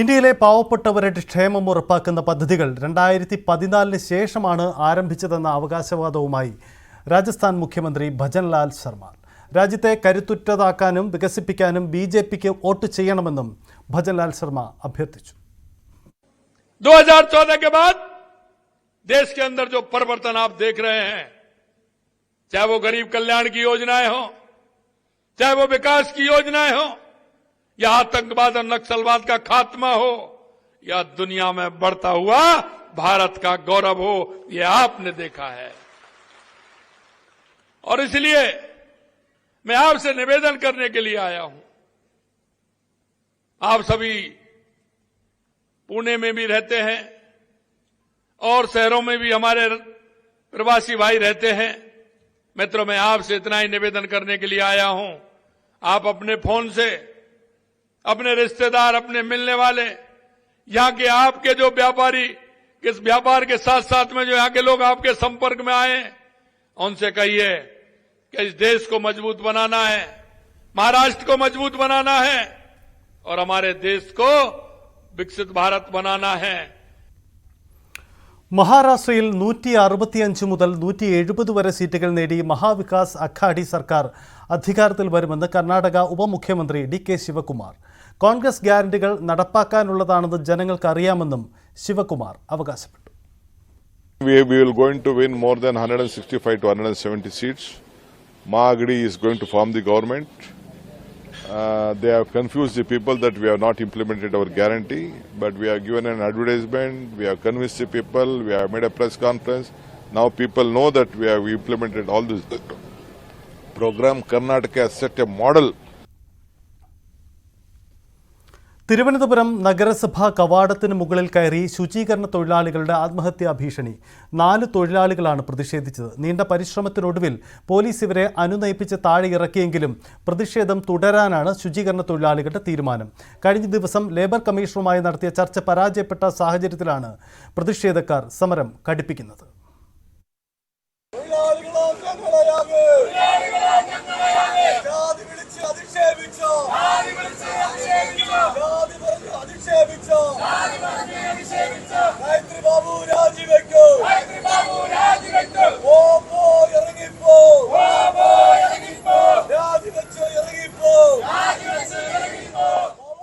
ഇന്ത്യയിലെ പാവപ്പെട്ടവരുടെ ക്ഷേമം ഉറപ്പാക്കുന്ന പദ്ധതികൾ 2014 ശേഷമാണ് ആരംഭിച്ചതെന്ന അവകാശവാദവുമായി രാജസ്ഥാൻ മുഖ്യമന്ത്രി ഭജൻലാൽ ശർമ്മ. രാജ്യത്തെ കരുത്തുറ്റതാക്കാനും വികസിപ്പിക്കാനും BJPക്ക് വോട്ട് ചെയ്യണമെന്നും ഭജൻലാൽ ശർമ്മ അഭ്യർത്ഥിച്ചു. 2014 के बाद देश के अंदर जो परिवर्तन आप देख रहे हैं, चाहे वो गरीब कल्याण की योजनाएं हो, चाहे वो विकास की योजनाएं हो, या आतंकवाद और नक्सलवाद का खात्मा हो, या दुनिया में बढ़ता हुआ भारत का गौरव हो, ये आपने देखा है. और इसलिए मैं आपसे निवेदन करने के लिए आया हूं. आप सभी पुणे में भी रहते हैं और शहरों में भी हमारे प्रवासी भाई रहते हैं. मित्रों, मैं आपसे इतना ही निवेदन करने के लिए आया हूं. आप अपने फोन से अपने रिश्तेदार, अपने मिलने वाले, यहां के आपके जो व्यापारी, किस व्यापार के साथ साथ में जो यहां के लोग आपके संपर्क में आए, उनसे कहिए कि इस देश को मजबूत बनाना है, महाराष्ट्र को मजबूत बनाना है और हमारे देश को विकसित भारत बनाना है. മഹാരാഷ്ട്രയിൽ 165 മുതൽ 170 വരെ സീറ്റുകൾ നേടി മഹാവികാസ് അഘാഡി സർക്കാർ അധികാരത്തിൽ വരുമെന്ന് കർണാടക ഉപമുഖ്യമന്ത്രി DK ശിവകുമാർ. കോൺഗ്രസ് ഗ്യാരണ്ടികൾ നടപ്പാക്കാനുള്ളതാണെന്ന് ജനങ്ങൾക്ക് അറിയാമെന്നും ശിവകുമാർ അവകാശപ്പെട്ടു. We will going to win more than 165 to 170 seats. Mahagadi is going to form the government. They have confused the people that we have not implemented our guarantee, but we have given an advertisement, we have convinced the people, we have made a press conference. Now people know that we have implemented all this program. Karnataka has set a model. Thiruvananthapuram നഗരസഭാ കവാടത്തിന് മുകളിൽ കയറി ശുചീകരണ തൊഴിലാളികളുടെ ആത്മഹത്യാ ഭീഷണി. 4 തൊഴിലാളികളാണ് പ്രതിഷേധിച്ചത്. നീണ്ട പരിശ്രമത്തിനൊടുവിൽ police ഇവരെ അനുനയിപ്പിച്ച് താഴെ ഇറക്കിയെങ്കിലും പ്രതിഷേധം തുടരാനാണ് ശുചീകരണ തൊഴിലാളികളുടെ തീരുമാനം. കഴിഞ്ഞ ദിവസം ലേബർ കമ്മീഷണറുമായി നടത്തിയ ചർച്ച പരാജയപ്പെട്ട സാഹചര്യത്തിലാണ് പ്രതിഷേധക്കാർ സമരം കടുപ്പിക്കുന്നത്.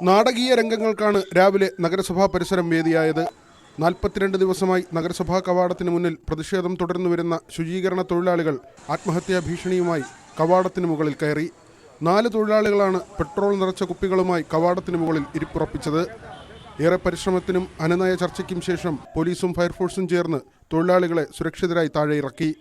നാടകീയ രംഗങ്ങൾക്കാണ് രാവിലെ നഗരസഭാ പരിസരം വേദിയായത്. 42 ദിവസമായി നഗരസഭാ കവാടത്തിന് മുന്നിൽ പ്രതിഷേധം തുടർന്നുവരുന്ന ശുചീകരണ തൊഴിലാളികൾ ആത്മഹത്യാ ഭീഷണിയുമായി കവാടത്തിന് മുകളിൽ കയറി. 4 തൊഴിലാളികളാണ് പെട്രോൾ നിറച്ച കുപ്പികളുമായി കവാടത്തിന് മുകളിൽ ഇരിപ്പുറപ്പിച്ചത്. ഏറെ പരിശ്രമത്തിനും അനുനയ ചർച്ചയ്ക്കും ശേഷം പോലീസും ഫയർഫോഴ്സും ചേർന്ന് തൊഴിലാളികളെ സുരക്ഷിതരായി താഴെ ഇറക്കി.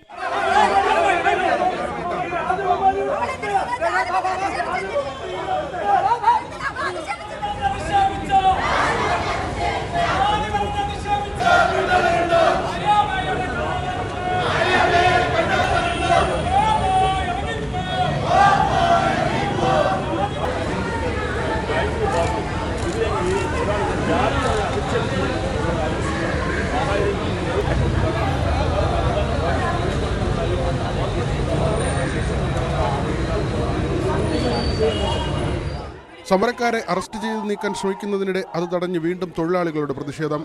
സമരക്കാരെ അറസ്റ്റ് ചെയ്ത് നീക്കാൻ ശ്രമിക്കുന്നതിനിടെ അത് തടഞ്ഞ് വീണ്ടും തൊഴിലാളികളുടെ പ്രതിഷേധം.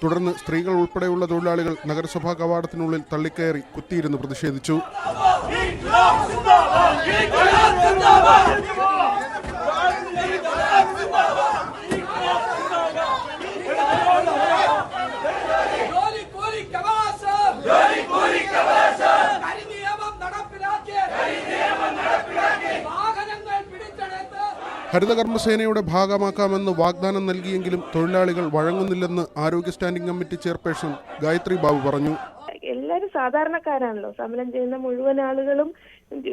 തുടർന്ന് സ്ത്രീകൾ ഉൾപ്പെടെയുള്ള തൊഴിലാളികൾ നഗരസഭാ കവാടത്തിനുള്ളിൽ തള്ളിക്കയറി കുത്തിയിരുന്ന് പ്രതിഷേധിച്ചു. ഹരിതകർമ്മസേനയുടെ ഭാഗമാക്കാമെന്ന് വാഗ്ദാനം നൽകിയെങ്കിലും തൊഴിലാളികൾ വഴങ്ങുന്നില്ലെന്ന് ആരോഗ്യ standing committee chairperson Gayathri Babu പറഞ്ഞു. എല്ലാവരും സാധാരണക്കാരാണല്ലോ. സമരം ചെയ്യുന്ന മുഴുവൻ ആളുകളും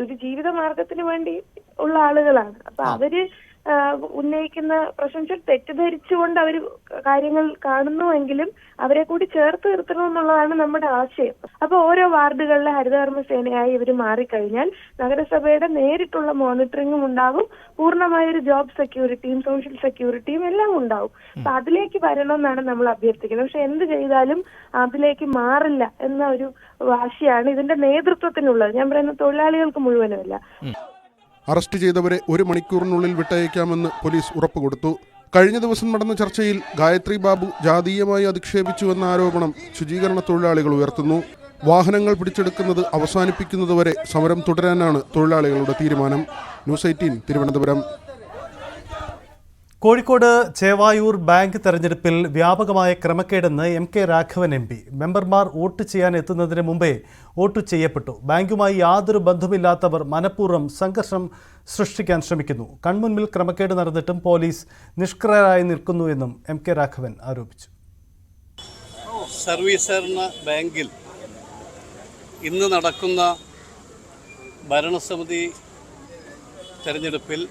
ഒരു ജീവിത മാർഗത്തിന് വേണ്ടി ഉള്ള ആളുകളാണ്. അപ്പൊ അവര് ഉന്നയിക്കുന്ന പ്രശ്നം തെറ്റിദ്ധരിച്ചുകൊണ്ട് അവർ കാര്യങ്ങൾ കാണുന്നുവെങ്കിലും അവരെ കൂടി ചേർത്ത് നിർത്തണമെന്നുള്ളതാണ് നമ്മുടെ ആശയം. അപ്പൊ ഓരോ വാർഡുകളിലെ ഹരിതകർമ്മസേനയായി ഇവർ മാറിക്കഴിഞ്ഞാൽ നഗരസഭയുടെ നേരിട്ടുള്ള മോണിറ്ററിംഗും ഉണ്ടാകും, പൂർണ്ണമായൊരു ജോബ് സെക്യൂരിറ്റിയും സോഷ്യൽ സെക്യൂരിറ്റിയും എല്ലാം ഉണ്ടാവും. അപ്പൊ അതിലേക്ക് വരണമെന്നാണ് നമ്മൾ അഭ്യർത്ഥിക്കുന്നത്. പക്ഷെ എന്ത് ചെയ്താലും അതിലേക്ക് മാറില്ല എന്ന ഒരു വാശിയാണ് ഇതിന്റെ നേതൃത്വത്തിനുള്ളത്. ഞാൻ പറയുന്ന തൊഴിലാളികൾക്ക് മുഴുവനുമല്ല. അറസ്റ്റ് ചെയ്തവരെ 1 മണിക്കൂറിനുള്ളിൽ വിട്ടയക്കാമെന്ന് പോലീസ് ഉറപ്പുകൊടുത്തു. കഴിഞ്ഞ ദിവസം നടന്ന ചർച്ചയിൽ ഗായത്രി ബാബു ജാതീയമായി അധിക്ഷേപിച്ചുവെന്ന ആരോപണം ശുചീകരണ തൊഴിലാളികൾ ഉയർത്തുന്നു. വാഹനങ്ങൾ പിടിച്ചെടുക്കുന്നത് അവസാനിപ്പിക്കുന്നതുവരെ സമരം തുടരാനാണ് തൊഴിലാളികളുടെ തീരുമാനം. ന്യൂസ് 18 തിരുവനന്തപുരം. കോഴിക്കോട് ചേവായൂർ ബാങ്ക് തെരഞ്ഞെടുപ്പിൽ വ്യാപകമായ ക്രമക്കേടെന്ന് MK രാഘവൻ MP. മെമ്പർമാർ വോട്ട് ചെയ്യാൻ എത്തുന്നതിന് മുമ്പേ വോട്ട് ചെയ്യപ്പെട്ടു. ബാങ്കുമായി യാതൊരു ബന്ധമില്ലാത്തവർ മനഃപൂർവ്വം സംഘർഷം സൃഷ്ടിക്കാൻ ശ്രമിക്കുന്നു. കൺമുൻപിൽ ക്രമക്കേട് നടന്നിട്ടും പോലീസ് നിഷ്ക്രിയരായി നിൽക്കുന്നുവെന്നും MK രാഘവൻ ആരോപിച്ചു. സർവീസ് സഹകരണ ബാങ്കിൽ ഇന്ന് നടക്കുന്ന ഭരണസമിതി തെരഞ്ഞെടുപ്പിൽ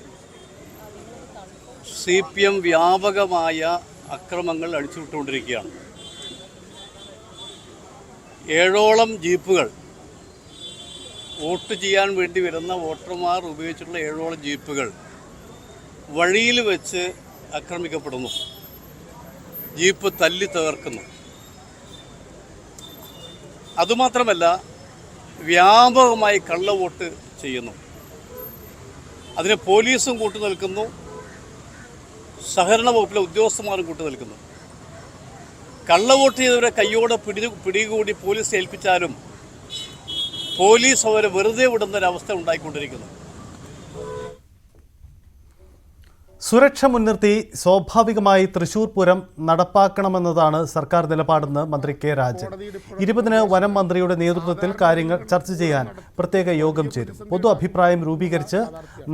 CPM വ്യാപകമായ അക്രമങ്ങൾ അടിച്ചുവിട്ടുകൊണ്ടിരിക്കുകയാണ്. 7ഓളം ജീപ്പുകൾ, വോട്ട് ചെയ്യാൻ വേണ്ടി വരുന്ന വോട്ടർമാർ ഉപയോഗിച്ചിട്ടുള്ള 7ഓളം ജീപ്പുകൾ വഴിയിൽ വെച്ച് ആക്രമിക്കപ്പെടുന്നു. ജീപ്പ് തല്ലി തകർക്കുന്നു. അതുമാത്രമല്ല, വ്യാപകമായി കള്ളവോട്ട് ചെയ്യുന്നു. അതിന് പോലീസും കൂട്ടുനിൽക്കുന്നു, സഹകരണ വകുപ്പിലെ ഉദ്യോഗസ്ഥന്മാരും കൂട്ടുനിൽക്കുന്നു. കള്ളവോട്ട് ചെയ്തവരെ കയ്യോടെ പിടികൂടി പോലീസ് ഏൽപ്പിച്ചാലും പോലീസ് അവരെ വെറുതെ വിടുന്നൊരവസ്ഥ ഉണ്ടായിക്കൊണ്ടിരിക്കുന്നു. സുരക്ഷ മുൻനിർത്തി സ്വാഭാവികമായി തൃശൂർ പൂരം നടപ്പാക്കണമെന്നതാണ് സർക്കാർ നിലപാടെന്ന് മന്ത്രി K രാജൻ. 20-ന് വനം മന്ത്രിയുടെ നേതൃത്വത്തിൽ കാര്യങ്ങൾ ചർച്ച ചെയ്യാൻ പ്രത്യേക യോഗം ചേരും. പൊതു അഭിപ്രായം രൂപീകരിച്ച്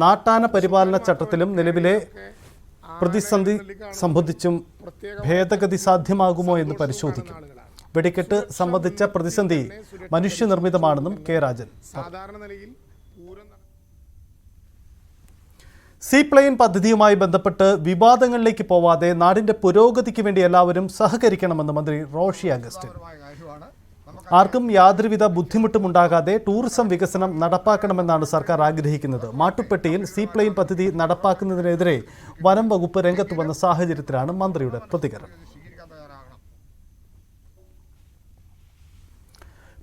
നാട്ടാന പരിപാലന ചട്ടത്തിലും നിലവിലെ പ്രതിസന്ധി സംബന്ധിച്ചും ഭേദഗതി സാധ്യമാകുമോ എന്ന് പരിശോധിക്കും. വെടിക്കെട്ട് സംബന്ധിച്ച പ്രതിസന്ധി മനുഷ്യനിർമ്മിതമാണെന്നും K രാജൻ. സീപ്ലെയിൻ പദ്ധതിയുമായി ബന്ധപ്പെട്ട് വിവാദങ്ങളിലേക്ക് പോവാതെ നാടിന്റെ പുരോഗതിക്ക് വേണ്ടി എല്ലാവരും സഹകരിക്കണമെന്ന് മന്ത്രി റോഷി അഗസ്റ്റിൻ. ആർക്കും യാതൊരുവിധ ബുദ്ധിമുട്ടും ഉണ്ടാകാതെ ടൂറിസം വികസനം നടപ്പാക്കണമെന്നാണ് സർക്കാർ ആഗ്രഹിക്കുന്നത്. മാട്ടുപ്പെട്ടിയിൽ സീപ്ലെയിൻ പദ്ധതി നടപ്പാക്കുന്നതിനെതിരെ വനം വകുപ്പ് രംഗത്ത് വന്ന സാഹചര്യത്തിലാണ് മന്ത്രിയുടെ പ്രതികരണം.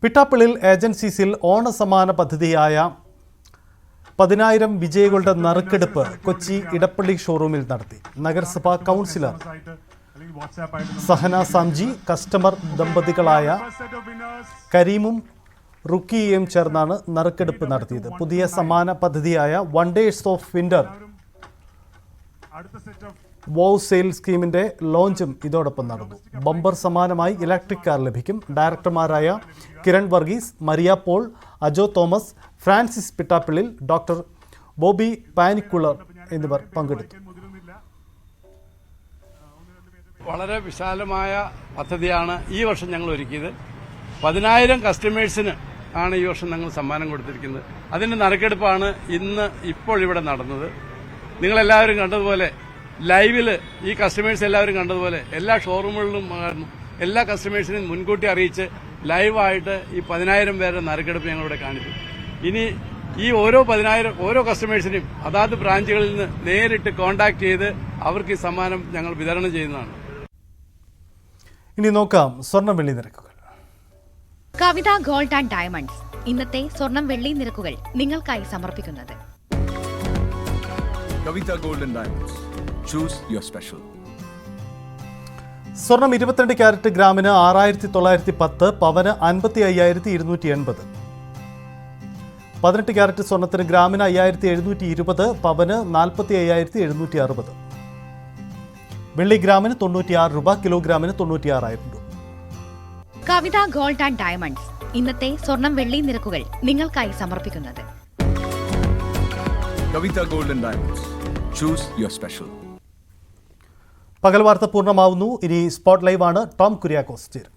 പിട്ടാപ്പിളിൽ ഏജൻസീസിൽ ഓണസമ്മാന പദ്ധതിയായ 10,000 വിജയികളുടെ നറുക്കെടുപ്പ് കൊച്ചി ഇടപ്പള്ളി ഷോറൂമിൽ നടത്തി. നഗരസഭാ കൗൺസിലർ സഹന സാംജി, കസ്റ്റമർ ദമ്പതികളായ കരീമും റുക്കിയയും ചേർന്നാണ് നറുക്കെടുപ്പ് നടത്തിയത്. പുതിയ സമ്മാന പദ്ധതിയായ wonders of winter wow sale സ്കീമിന്റെ ലോഞ്ചും ഇതോടൊപ്പം നടന്നു. ബമ്പർ സമ്മാനമായി ഇലക്ട്രിക് കാർ ലഭിക്കും. ഡയറക്ടർമാരായ കിരൺ വർഗീസ്, മരിയ പോൾ, അജോ തോമസ്, ഫ്രാൻസിസ് പിട്ടാപ്പിളിൽ, ഡോക്ടർ ബോബി പാനിക്കുളർ എന്നിവർ പങ്കെടുത്തു. വളരെ വിശാലമായ പദ്ധതിയാണ് ഈ വർഷം ഞങ്ങൾ ഒരുക്കിയത്. 10,000 കസ്റ്റമേഴ്സിന് ആണ് ഈ വർഷം ഞങ്ങൾ സമ്മാനം കൊടുത്തിരിക്കുന്നത്. അതിന്റെ നറുക്കെടുപ്പാണ് ഇപ്പോൾ ഇവിടെ നടന്നത്. നിങ്ങളെല്ലാവരും കണ്ടതുപോലെ ലൈവിൽ ഈ കസ്റ്റമേഴ്സ് എല്ലാവരും കണ്ടതുപോലെ എല്ലാ ഷോറൂമുകളിലും എല്ലാ കസ്റ്റമേഴ്സിനെയും മുൻകൂട്ടി അറിയിച്ച് ലൈവായിട്ട് ഈ 10,000 പേരുടെ നറുക്കെടുപ്പ് ഞങ്ങളിവിടെ കാണിച്ചു. ഇനി ഈ ഓരോ കസ്റ്റമേഴ്സിനെയും അതാത് ബ്രാഞ്ചുകളിൽ നിന്ന് നേരിട്ട് കോൺടാക്ട് ചെയ്ത് അവർക്ക് ഈ സമ്മാനം ഞങ്ങൾ വിതരണം ചെയ്യുന്നതാണ്. ഇനി നോക്കാം സ്വർണം വെള്ളി നിരക്കുകൾ. കവിത ഗോൾഡ് ആൻഡ് ഡയമണ്ട്സ് ഇന്നത്തെ സ്വർണം വെള്ളി നിരക്കുകൾ നിങ്ങൾക്കായി സമർപ്പിക്കുന്നത് Kavitha gold and diamonds. Choose your special. സ്വർണം 22 ക്യാരറ്റ് ഗ്രാമിന് 6,910, പവന് 55,280. 18 ക്യാരറ്റ് സ്വർണത്തിന് ഗ്രാമിന് 5,720, പവന് 45,760. വെള്ളി ഗ്രാമിന് 96 രൂപ, കിലോഗ്രാമിന് 96,000 രൂപ. കവിത ഗോൾഡ് ആൻഡ് ഡയമണ്ട്സ് ഇന്നത്തെ സ്വർണം വെള്ളി നിരക്കുകൾ നിങ്ങൾക്കായി സമർപ്പിക്കുന്നത് Kavitha gold and diamonds. Choose your special. പകൽ വാർത്ത പൂർണ്ണമാവുന്നു. ഇനി സ്പോട്ട് ലൈവ് ആണ്. ടോം കുര്യാക്കോസ് ചേരും.